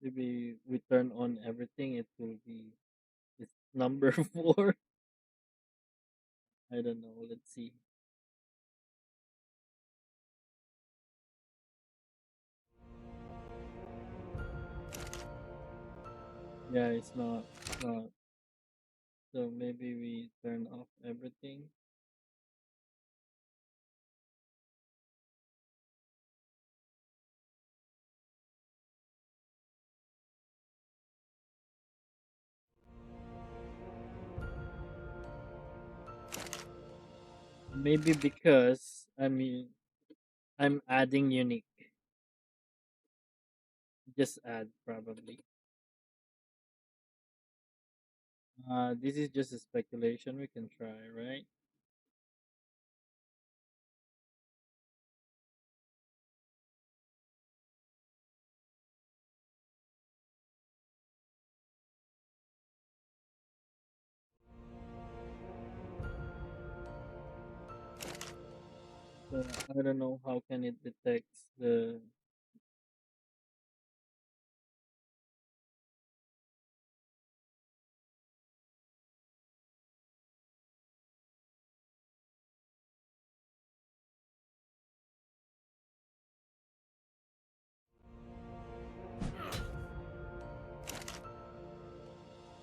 Maybe we turn on everything, it will be it's number 4. I don't know. Let's see. Yeah, it's not. So maybe we turn off everything. Maybe because I'm adding unique. Just add probably. This is just a speculation. We can try, right? So I don't know how can it detect the.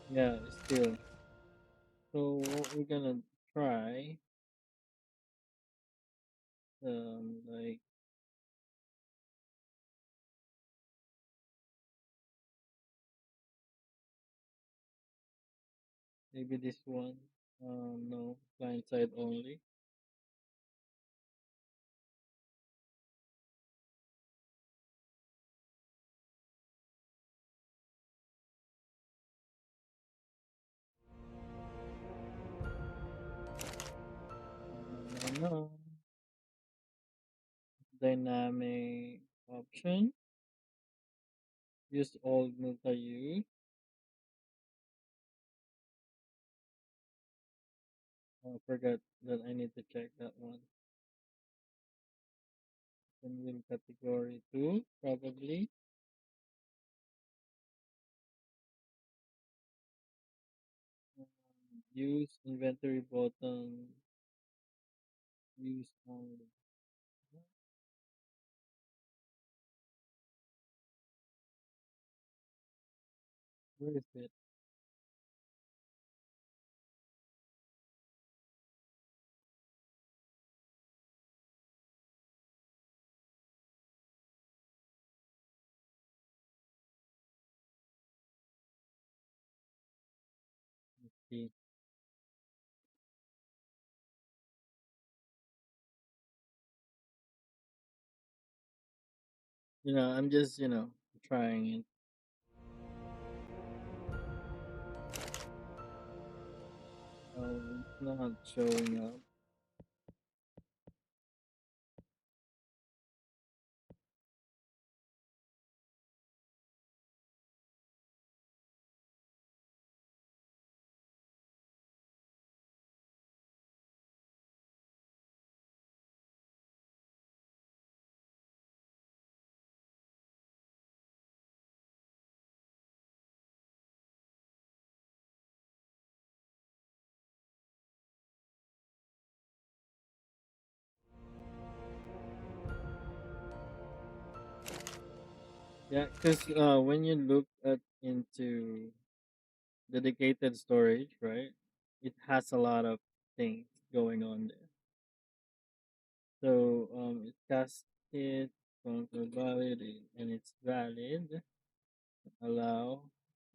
Yeah, still. So what we're gonna try, like maybe this one. No, client side only. No, no. Dynamic option. Use old multi-use. I forgot that I need to check that one. Then win category 2, probably. Use inventory button. Use only. Where is it? See. I'm just, trying it. Oh, it's not showing up. Yeah, because when you look at into dedicated storage, right, it has a lot of things going on there. So it casts it, control valid, and it's valid. Allow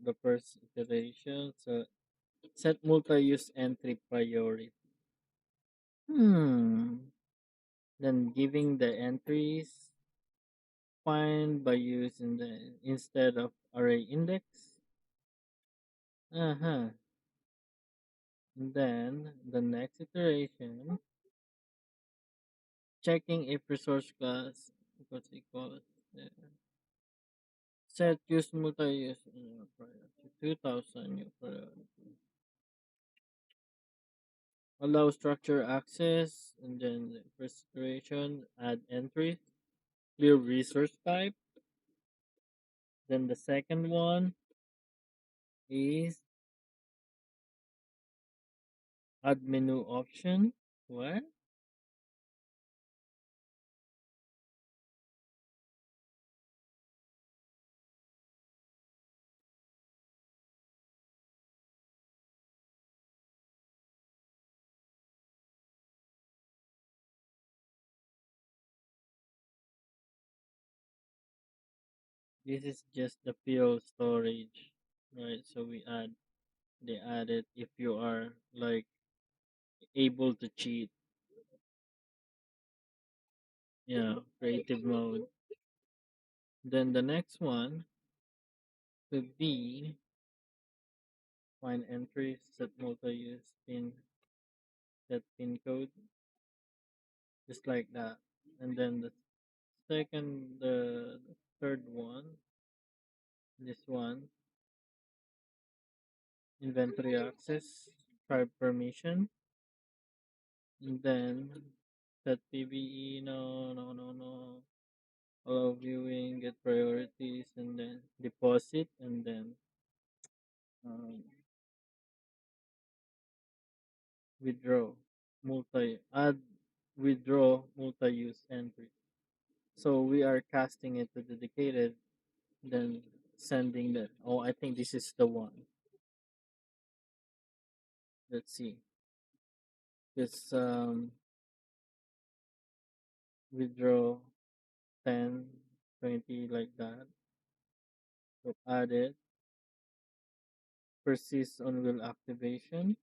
the first iteration. So set multi-use entry priority. Hmm. Then giving the entries find by using the instead of array index. Uh-huh. And then the next iteration, checking if resource class equals equals set use multi-use priority 2000 new priority. Allow structure access and then the first iteration add entries, clear resource type. Then the second one is add menu option. What? This is just the field storage, right? So they add it if you are like able to cheat. creative mode. Then the next one could be find entry, set multi-use pin, set pin code, just like that. And then the third one, this one, inventory access, tribe permission, and then set PBE, no, allow viewing, get priorities, and then deposit, and then um, withdraw, add, withdraw, multi-use entry. So we are casting it to dedicated, then sending the, oh, I think this is the one. Let's see. Just withdraw 10, 20 like that. So add it, persist on will activation,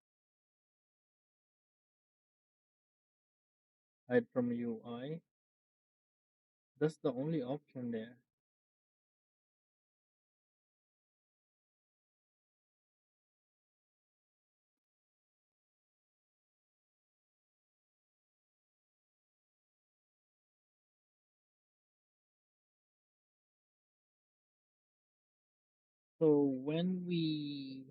hide from UI. That's the only option there. So wait,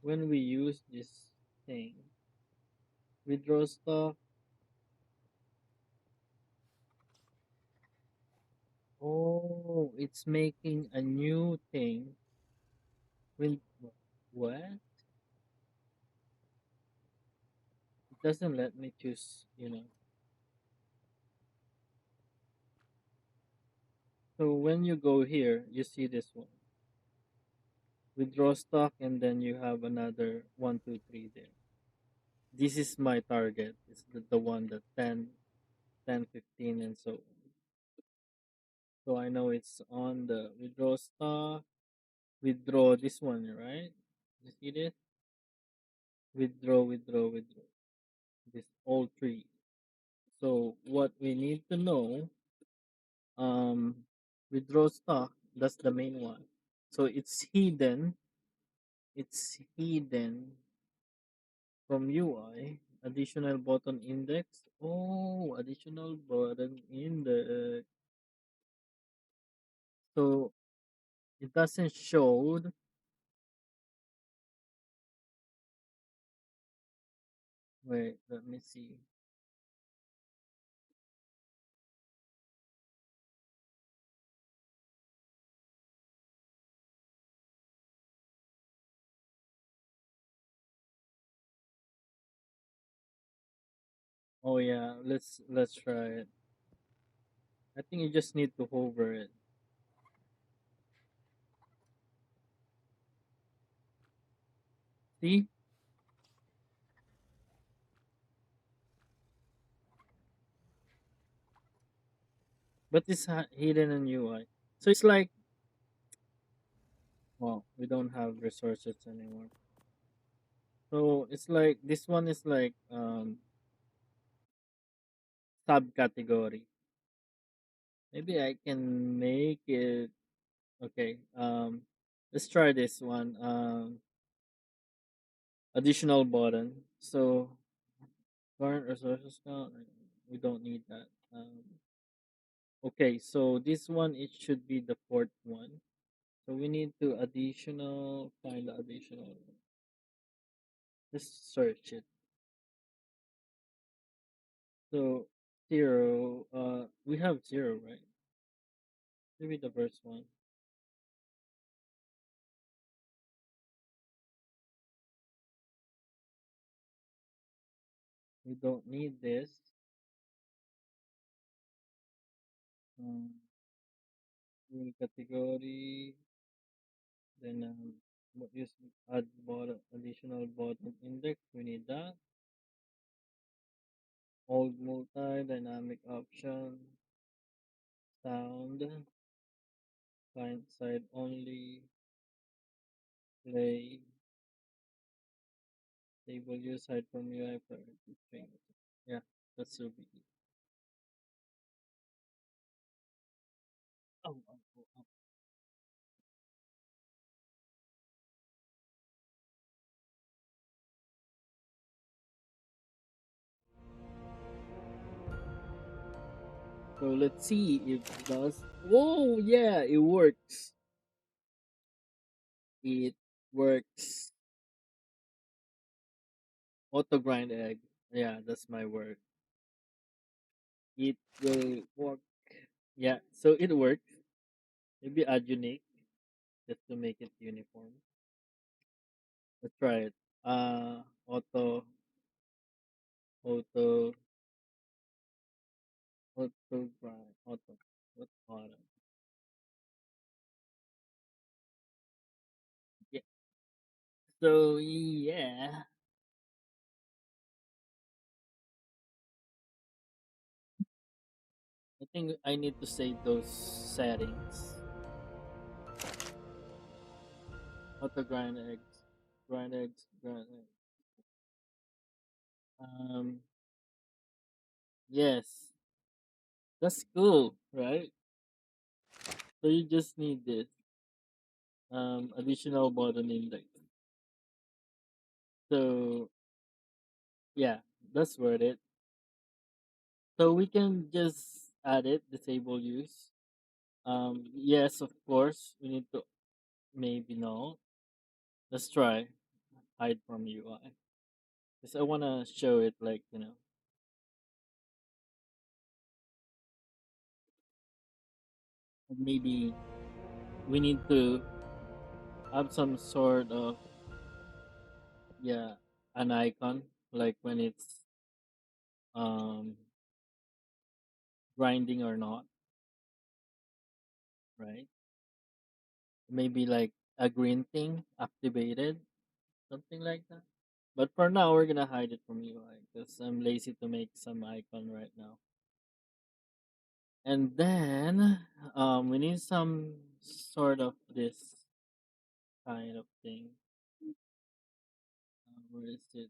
when we use this thing, withdraw stock. Oh, it's making a new thing. When what? It doesn't let me choose. So when you go here, you see this one. Withdraw stock, and then you have another 1, 2, 3 there. This is my target. It's the one that 10, 10, 15, and so on. So I know it's on the withdraw stock. Withdraw this one, right? You see this? Withdraw, withdraw, withdraw. This all three. So what we need to know, withdraw stock, that's the main one. So it's hidden from UI. Additional button index. Oh, additional button index. So it doesn't show. Wait, let me see. Oh yeah, let's try it. I think you just need to hover it. See? But it's hidden in UI. So it's like, well, we don't have resources anymore. So it's like this one is like subcategory. Maybe I can make it okay. Let's try this one. Additional button. So current resources count. We don't need that. Okay, so this one it should be the fourth one. So we need to find the additional. Just search it. So zero. We have zero, right? Maybe the first one. We don't need this. Um, Rule category. Then what use add bottom additional bottom index. We need that. Old multi dynamic option. Sound. Client side only. Play. Table use hide from UI priority string. Yeah, that should be. Oh. So let's see if it does. Whoa, yeah, it works. It works. Auto grind egg. Yeah, that's my word. It will work. Yeah, so it works. Maybe add unique just to make it uniform. Let's try it. Auto, auto, auto grind, auto. What's auto? Yeah. So yeah, I think I need to save those settings. Auto grind eggs, grind eggs, grind eggs. Yes, that's cool, right? So you just need this additional button index. So yeah, that's worth it. So we can just add it, disable use. Yes, of course, we need to maybe no. Let's try hide from UI because I wanna show it like maybe we need to have some sort of yeah an icon like when it's um grinding or not, right? Maybe like a green thing activated, something like that. But for now, we're gonna hide it from UI because I'm lazy to make some icon right now. And then we need some sort of this kind of thing. Where is it?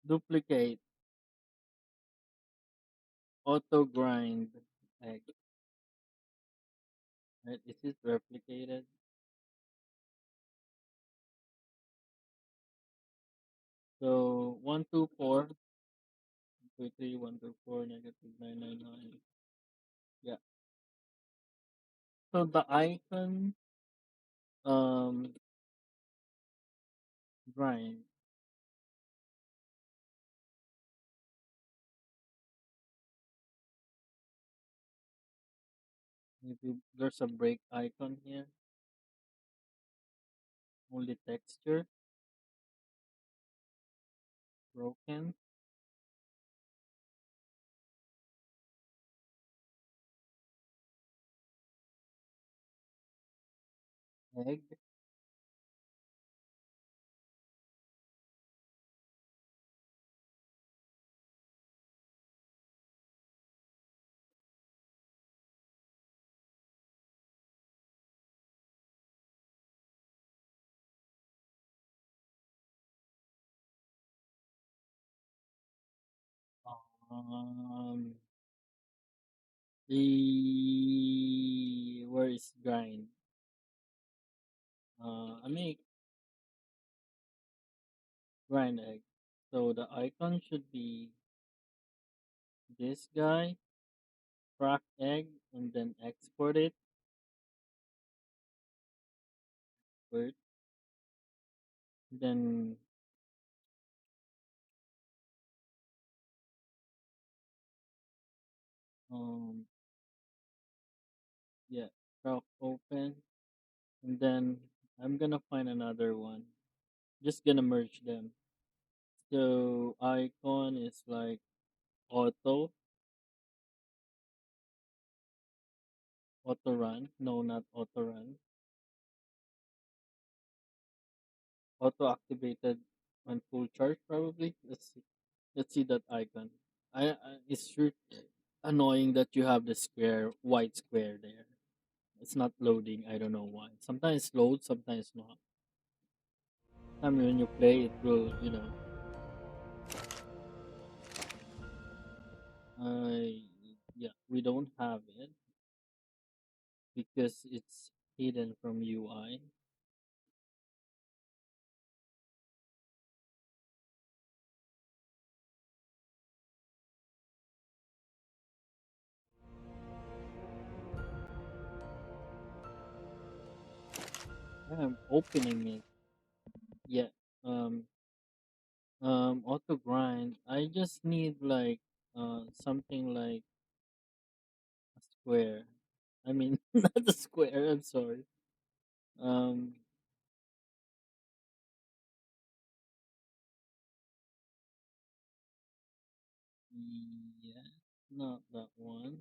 Duplicate auto grind egg. Right? Is it replicated? So 124, 123, 124, negative 999. Yeah. So the icon um grind. Maybe there's a break icon here. Only texture broken egg. Um, the where is grind? I make grind egg. So the icon should be this guy, crack egg, and then export it. Word. Then um yeah, crack open, and then I'm gonna find another one. Just gonna merge them. So icon is like auto, auto run. No, not auto run. Auto activated on full charge probably. Let's see that icon. It's sure annoying that you have the square white square there. It's not loading. I don't know why. Sometimes loads, sometimes not. time when you play, it will, I yeah, we don't have it because it's hidden from UI. I'm opening it. Yeah. Um. Auto grind. I just need like something like a square. I mean, not a square. I'm sorry. Um. Yeah. Not that one.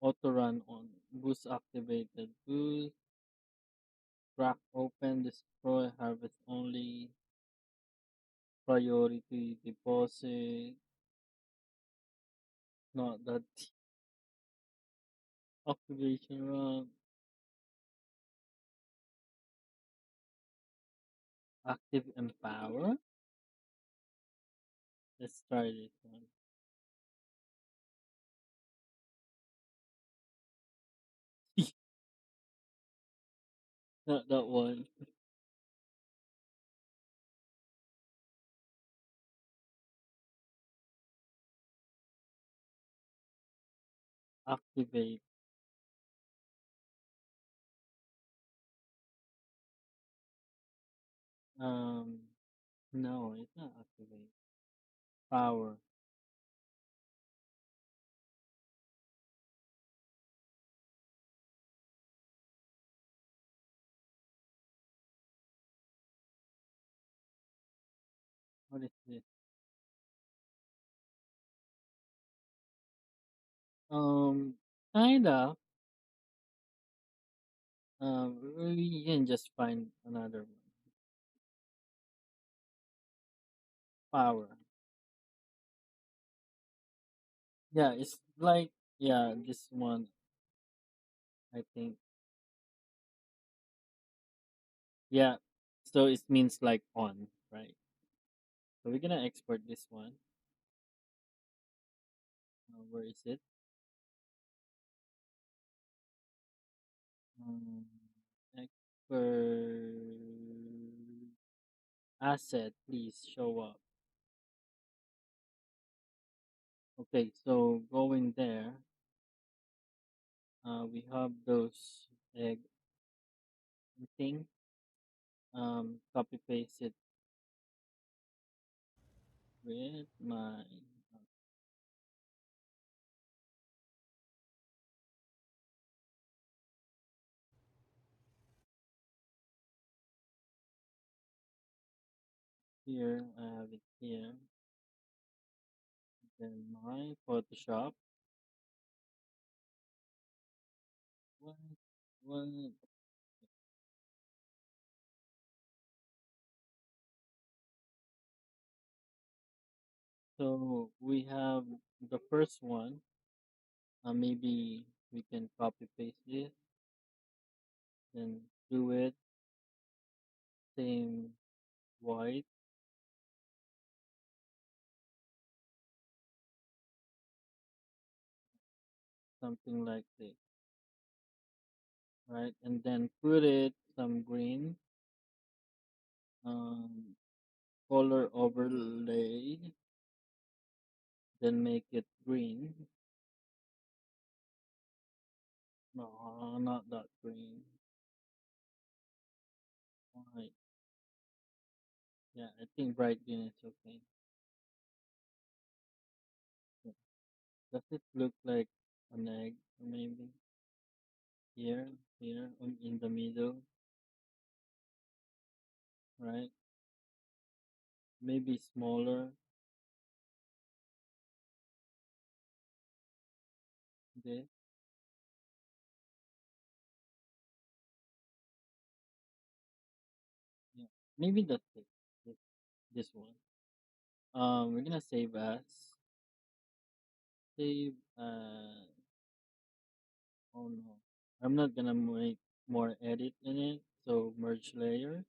Auto run on. Boost activated. Boost. Crack open. Destroy. Harvest only. Priority deposit. Not that activation run. Active empower. Let's try this one. Not that one. Activate. Um. No, it's not activate. Power. What is this? Um. Kinda. We can just find another one. Power. Yeah, it's like this one. I think. Yeah. So it means like on, right? So we're gonna export this one. Where is it? Um, expert asset, please show up. Okay, so going there, we have those egg thing. Copy paste it with my here. I have it here. Then my Photoshop. What? What? So we have the first one. Maybe we can copy paste this. Then do it same white, something like this, right? And then put it some green, um, color overlay, then make it green. No, not that green. White. Yeah, I think bright green is okay. Yeah. Does it look like an egg? Maybe here, here, in the middle, right? Maybe smaller. This, yeah. Maybe that's it. This, this one. We're gonna save as. Oh no, I'm not gonna make more edit in it. So merge layer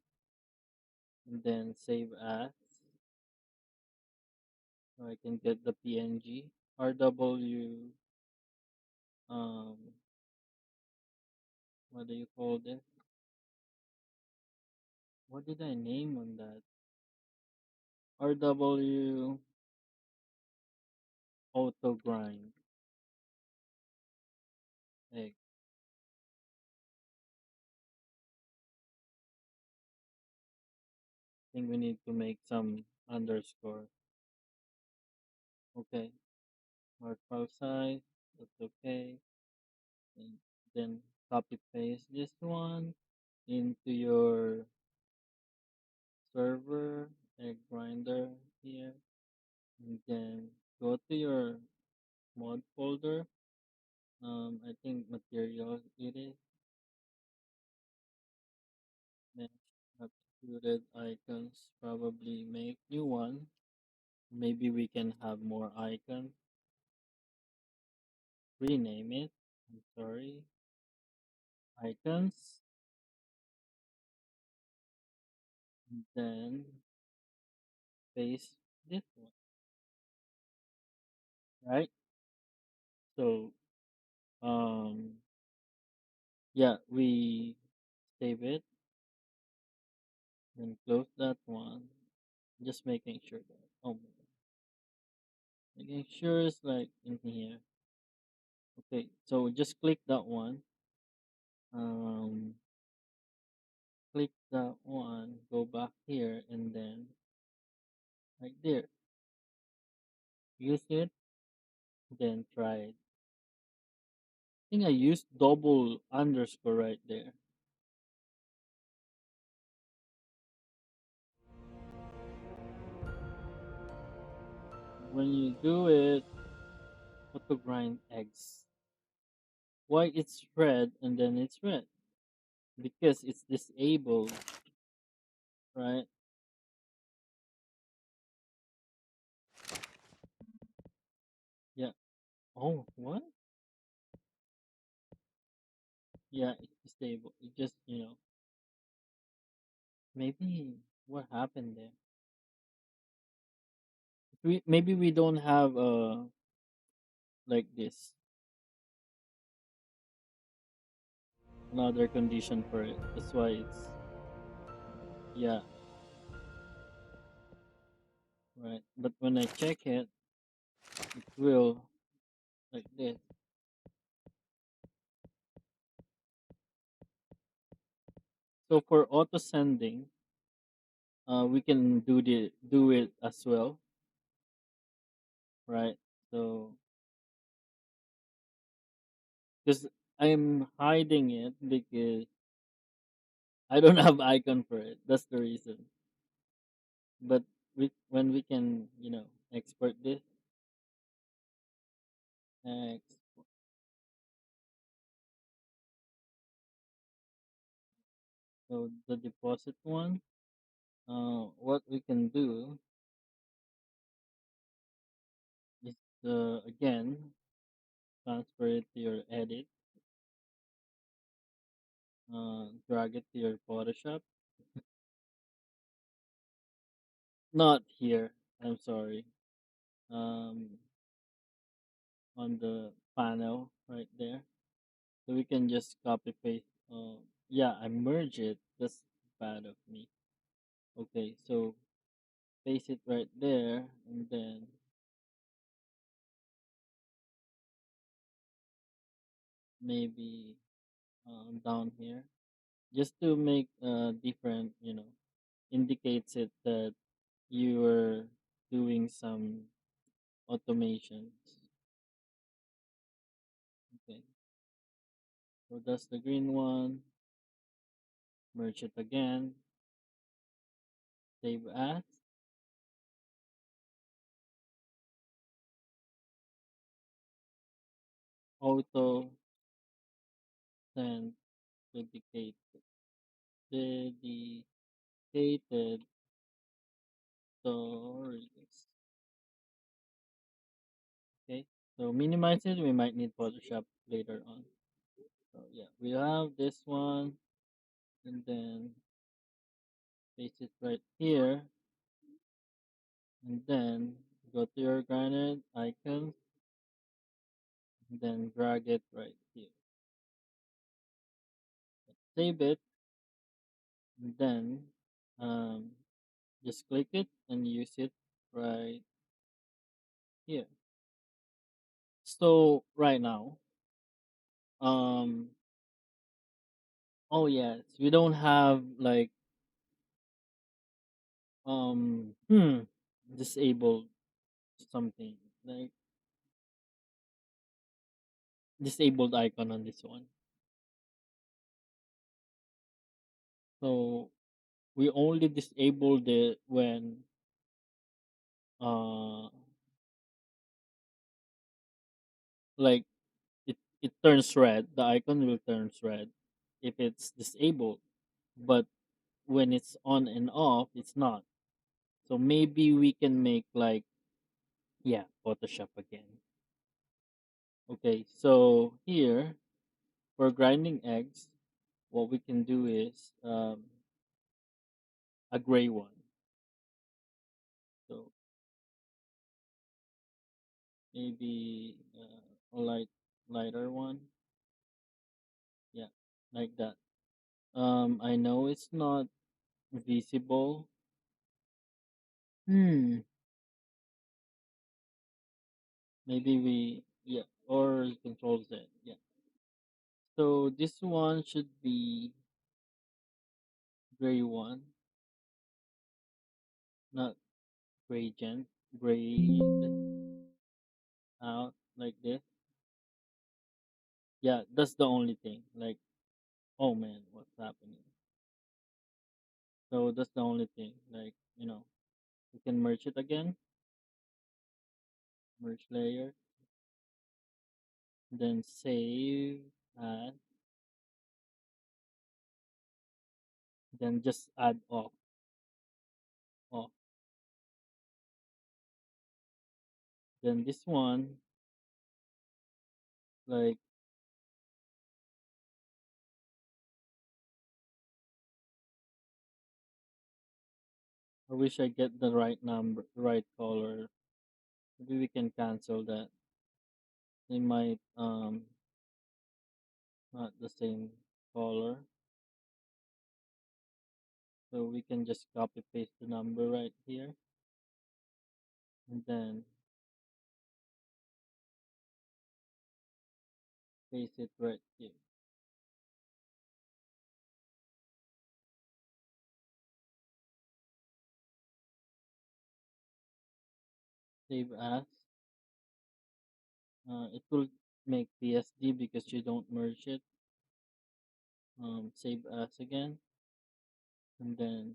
and then save as so I can get the PNG. RW um what do you call this? What did I name on that? RW auto grind. Hey, I think we need to make some underscore. Okay. Mark file size. That's okay. And then copy paste this one into your server egg grinder here. And then go to your mod folder. I think materials it is. Then extruded icons. Probably make new one. Maybe we can have more icons. Rename it. I'm sorry. Icons. And then paste this one. Right? So yeah, we save it and close that one. Just making sure that making sure it's like in here. Okay, so just click that one. Um, click that one. Go back here and then right there. Use it. Then try it. I think I used double underscore right there. When you do it, auto grind eggs. Why it's red and then it's red? Because it's disabled, right? Yeah. Oh, what? Yeah, it's disabled. It just, maybe what happened there? Maybe we don't have like this another condition for it. That's why it's yeah, right. But when I check it, it will like this. So for auto sending, we can do it as well, right? So because I'm hiding it because I don't have icon for it. That's the reason. But when we can, export this, ex, so the deposit one, what we can do is again transfer it to your edit, drag it to your Photoshop. Not here. I'm sorry. Um, on the panel right there. So we can just copy paste. Yeah, I merge it. That's bad of me. Okay, so paste it right there, and then maybe down here, just to make different. Indicates it that you are doing some automations. Okay, so that's the green one. Merge it again. Save as. Auto send dedicated dedicated stories. Okay, so minimize it. We might need Photoshop later on. So yeah, we have this one, and then paste it right here, and then go to your granite icon, and then drag it right here. Save it, and then um, just click it and use it right here. So right now, um, oh yes, we don't have like um, hmm, disabled something like disabled icon on this one. So we only disabled it when uh like it turns red. The icon will turns red if it's disabled, but when it's on and off, it's not. So maybe we can make like yeah, Photoshop again. Okay, so here for grinding eggs, what we can do is a gray one. So maybe a lighter one. Yeah, like that. I know it's not visible. Hmm. Maybe we yeah or Control Z. Yeah. So this one should be gray one, not gradient. Grayed out like this. Yeah, that's the only thing. Like, oh man, what's happening? So that's the only thing. Like, you can merge it again, merge layer, then save, add, then just add off. Then this one, like, I wish I get the right number, right color. Maybe we can cancel that. They might not the same color, so we can just copy paste the number right here, and then paste it right here. Save as. It will make PSD because you don't merge it. Save as again, and then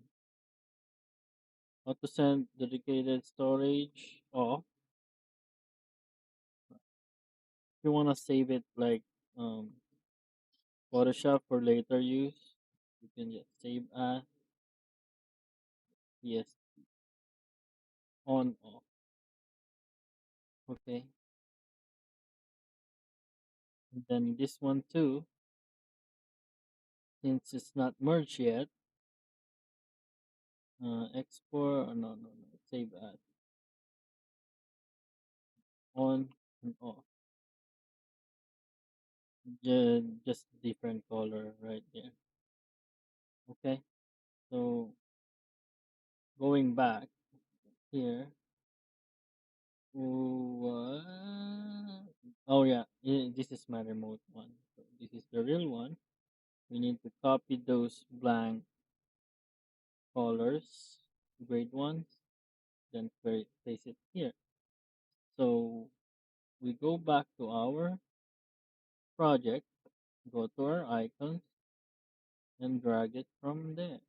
auto send dedicated storage off. If you wanna save it like Photoshop for later use, you can just save as yes on off. Okay, and then this one too, since it's not merged yet, export. No, save as on and off. Just different color right there. Okay, so going back here. What? Oh yeah, this is my remote one. So this is the real one. We need to copy those blank colors, grade ones, then place it here. So we go back to our project, go to our icons, and drag it from there.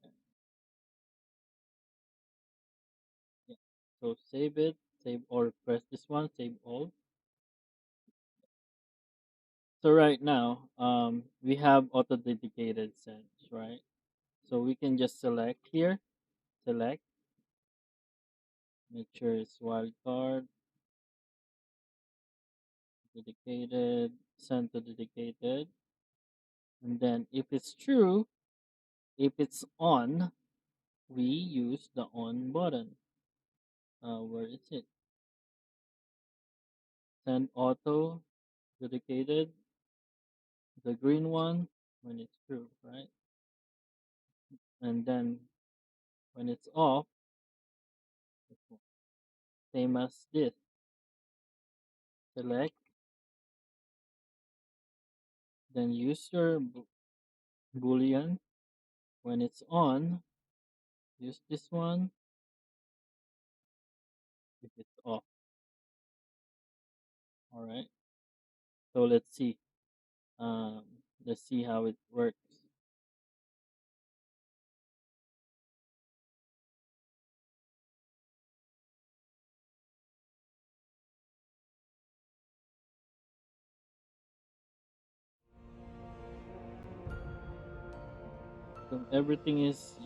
Yeah. So save it, save or press this one, save all. So right now, we have auto dedicated sense, right? So we can just select here, select, make sure it's wildcard, dedicated, send to dedicated. And then if it's true, if it's on, we use the on button. Where is it? Send auto dedicated, the green one when it's true, right? And then when it's off, same as this. Select, then use your boolean. When it's on, use this one. If it's off, all right. So let's see. Um, let's see how it works. So everything is,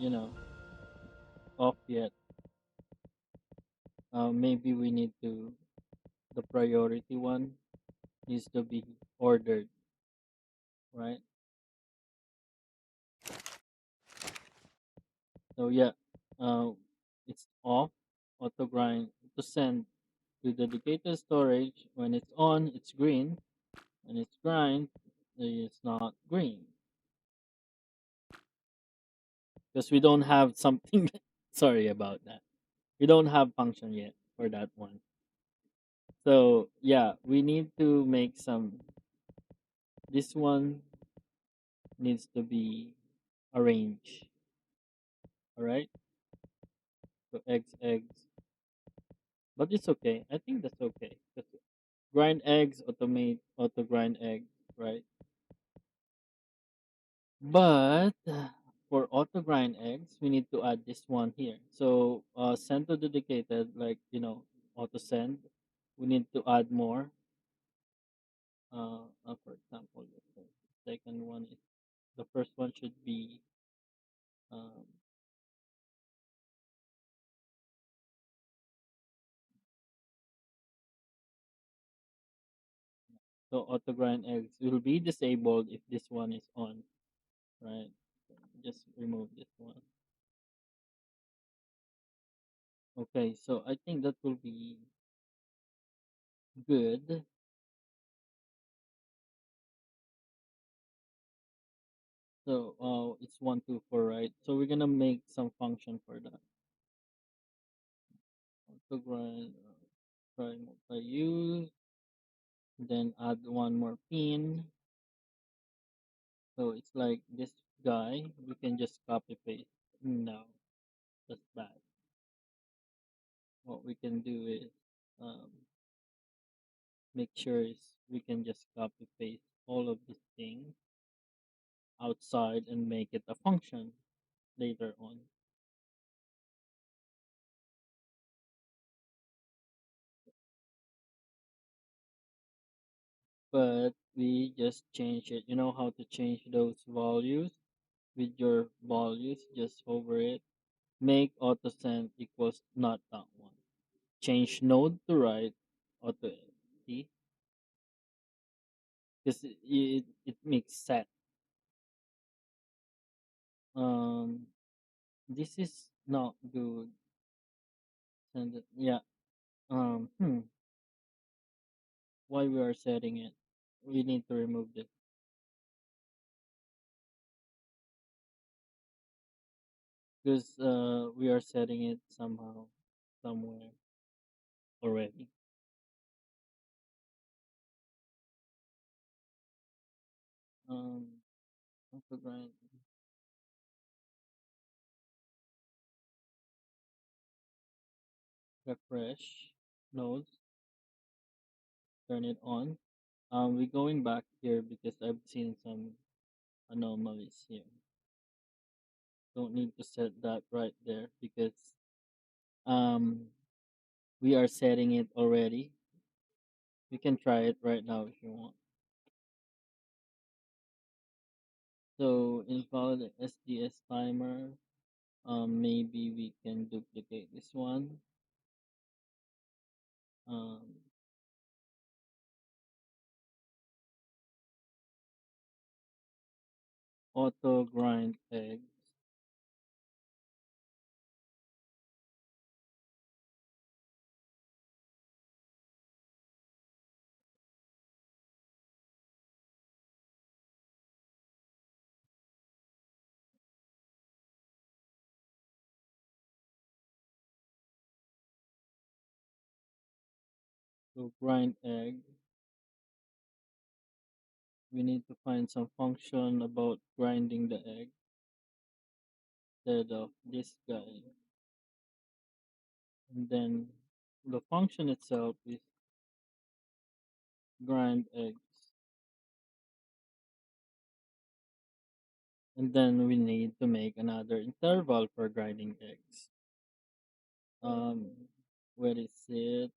off yet. Maybe we need to, the priority one needs to be ordered, right? So yeah, uh, it's off, auto grind to send to dedicated storage. When it's on, it's green. When it's grind, it's not green because we don't have something. Sorry about that. We don't have function yet for that one. So yeah, we need to make some. This one needs to be arranged. All right. So eggs, but it's okay. I think that's okay. Grind eggs, automate, auto grind eggs, right? But for auto grind eggs, we need to add this one here. So send to dedicated, like auto send. We need to add more. For example, the second one is the first one should be um, so auto grind eggs will be disabled if this one is on, right? Just remove this one. Okay, so I think that will be good. So it's 124, right? So we're gonna make some function for that. So grind, try multi-use, then add one more pin. So it's like this guy. We can just copy paste. No, that's bad. What we can do is um, make sure is we can just copy paste all of these things outside and make it a function later on. But we just change it. You know how to change those values with your values? Just hover it. Make auto send equals not that one. Change node to right auto see because it makes set. Um, this is not good. Send it. Yeah. Why we are setting it? We need to remove this because we are setting it somehow somewhere already. Um, auto grind refresh nodes, turn it on. We're going back here because I've seen some anomalies here. Don't need to set that right there because um we are setting it already. You can try it right now if you want. So invalid SDS timer. Maybe we can duplicate this one. Um, auto grind eggs. So grind egg. We need to find some function about grinding the egg instead of this guy. And then the function itself is grind eggs. And then we need to make another interval for grinding eggs. Um, where is it?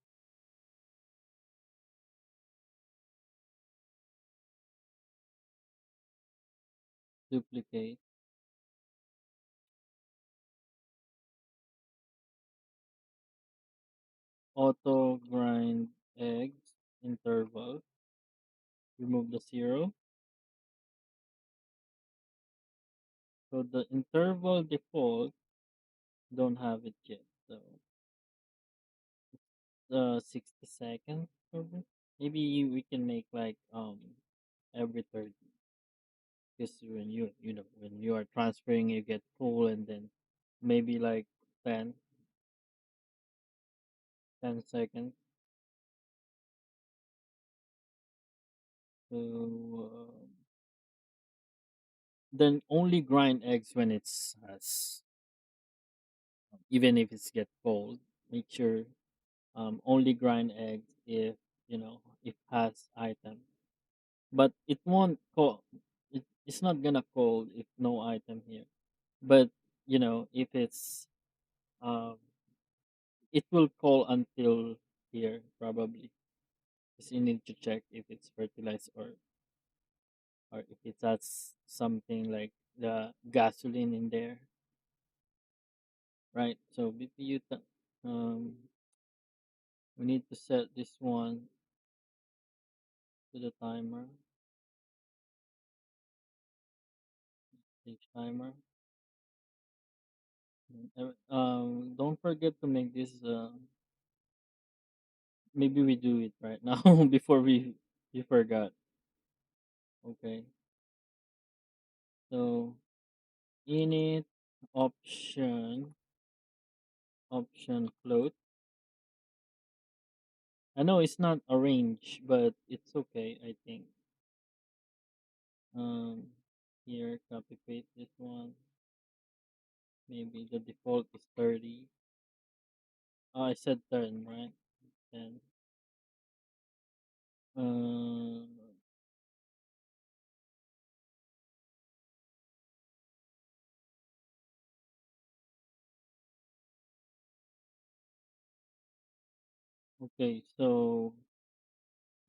Duplicate. Auto grind eggs interval. Remove the zero. So the interval default don't have it yet. So 60 seconds probably. Maybe we can make like every 30. Because when when you are transferring you get full and then maybe like 10, 10 seconds. So then only grind eggs when it's has even if it's get cold. Make sure only grind eggs if if has item. But it won't call. It's not gonna cold if no item here. But if it's um it will call until here probably. Because you need to check if it's fertilized or if it has something like the gasoline in there, right? So we need to set this one to the timer, each timer. Don't forget to make this. Maybe we do it right now before we forgot. Okay, so init option float. I know it's not arranged, but it's okay. I think. Um, here copy paste this one. Maybe the default is 30. Oh, I said 10, right? 10. Uh, okay, so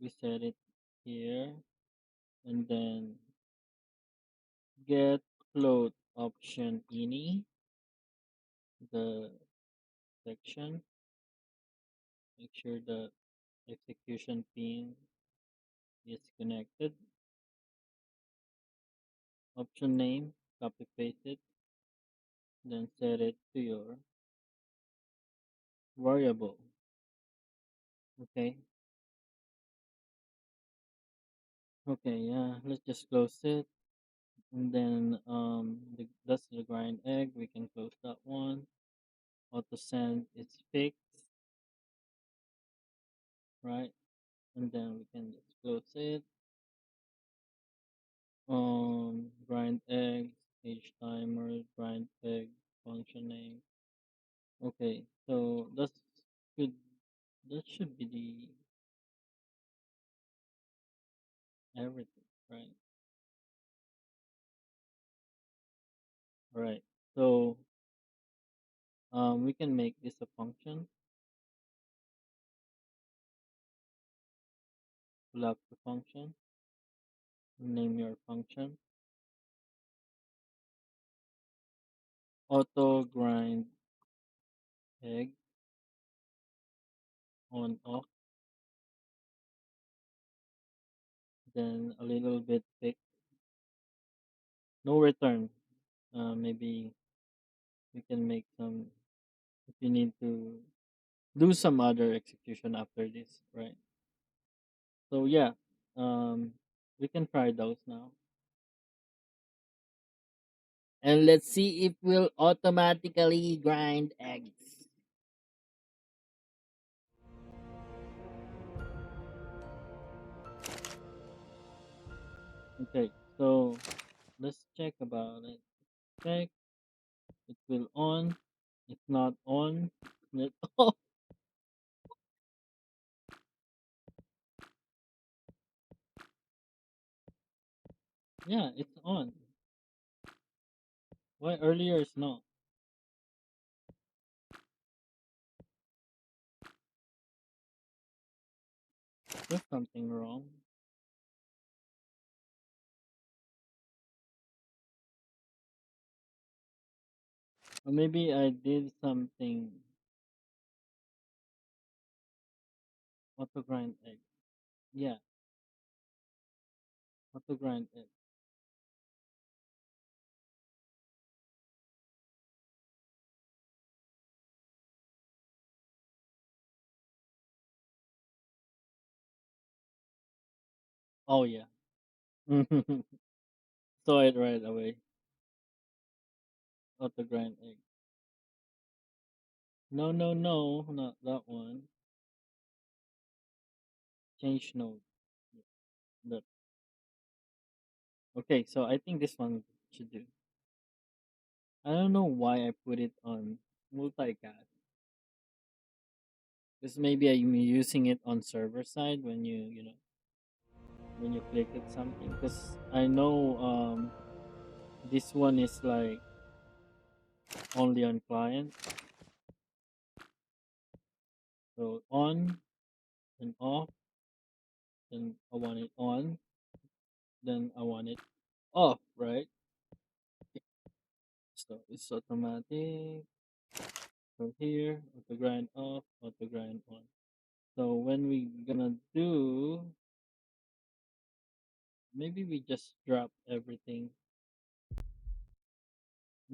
we set it here, and then get float option ini the section. Make sure the execution pin is connected. Option name, copy paste it, then set it to your variable. Okay. Okay, yeah, let's just close it. And then that's the grind egg. We can close that one. Auto send is fixed, right? And then we can just close it. Grind egg, stage timer, grind egg, function name. Okay, so good. That should be the everything, right? Right. So we can make this a function. Pull up the function. Name your function. Auto grind egg on off. Then a little bit thick. no return. Maybe we can make some if you need to do some other execution after this, right? So yeah, um, we can try those now. And let's see if we'll automatically grind eggs. Okay, so let's check about it. Check, it will on. It's not on. Let off. Yeah, it's on. Why earlier it's not? There's something wrong. Or maybe I did something. Auto grind egg. Yeah, auto grind egg. Oh yeah. Saw it right away. Auto grind egg. No, no, no, not that one. Change node. Yeah, that. Okay, so I think this one should do. I don't know why I put it on multicast. Because maybe I'm using it on server side when when you click at something. Because I know this one is like only on client. So on and off. Then I want it on. Then I want it off, right? So it's automatic. So here, auto grind off, auto grind on. So when we gonna do, maybe we just drop everything.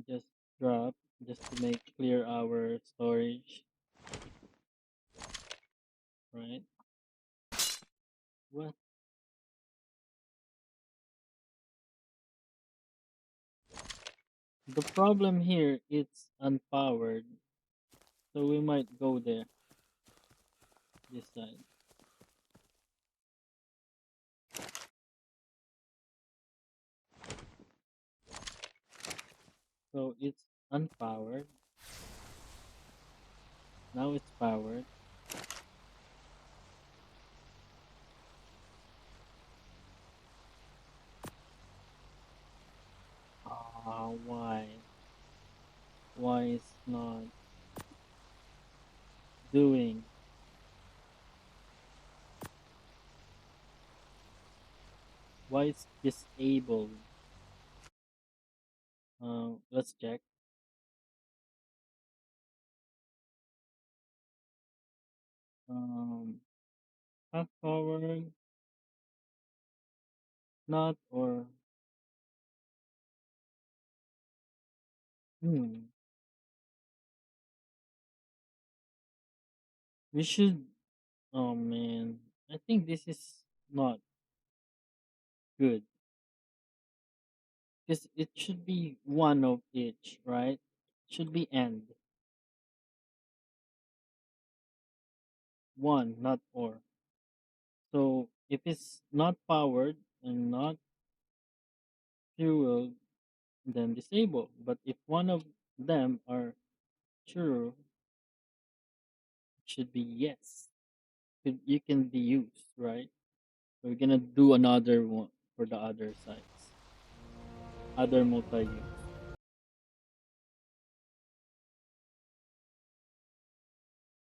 Just drop, just to make clear our storage, right? What? The problem here, it's unpowered. So we might go there, this side. So it's unpowered. Now it's powered. Ah, why? Why is not doing? Why is disabled? Let's check. Um, Fast forward, not or hmm. We should. Oh man, I think this is not good because it should be one of each, right? Should be and one, not or. So if it's not powered and not fueled, then disable. But if one of them are true, it should be yes. You can be used, right? So we're gonna do another one for the other sides, other multi-use.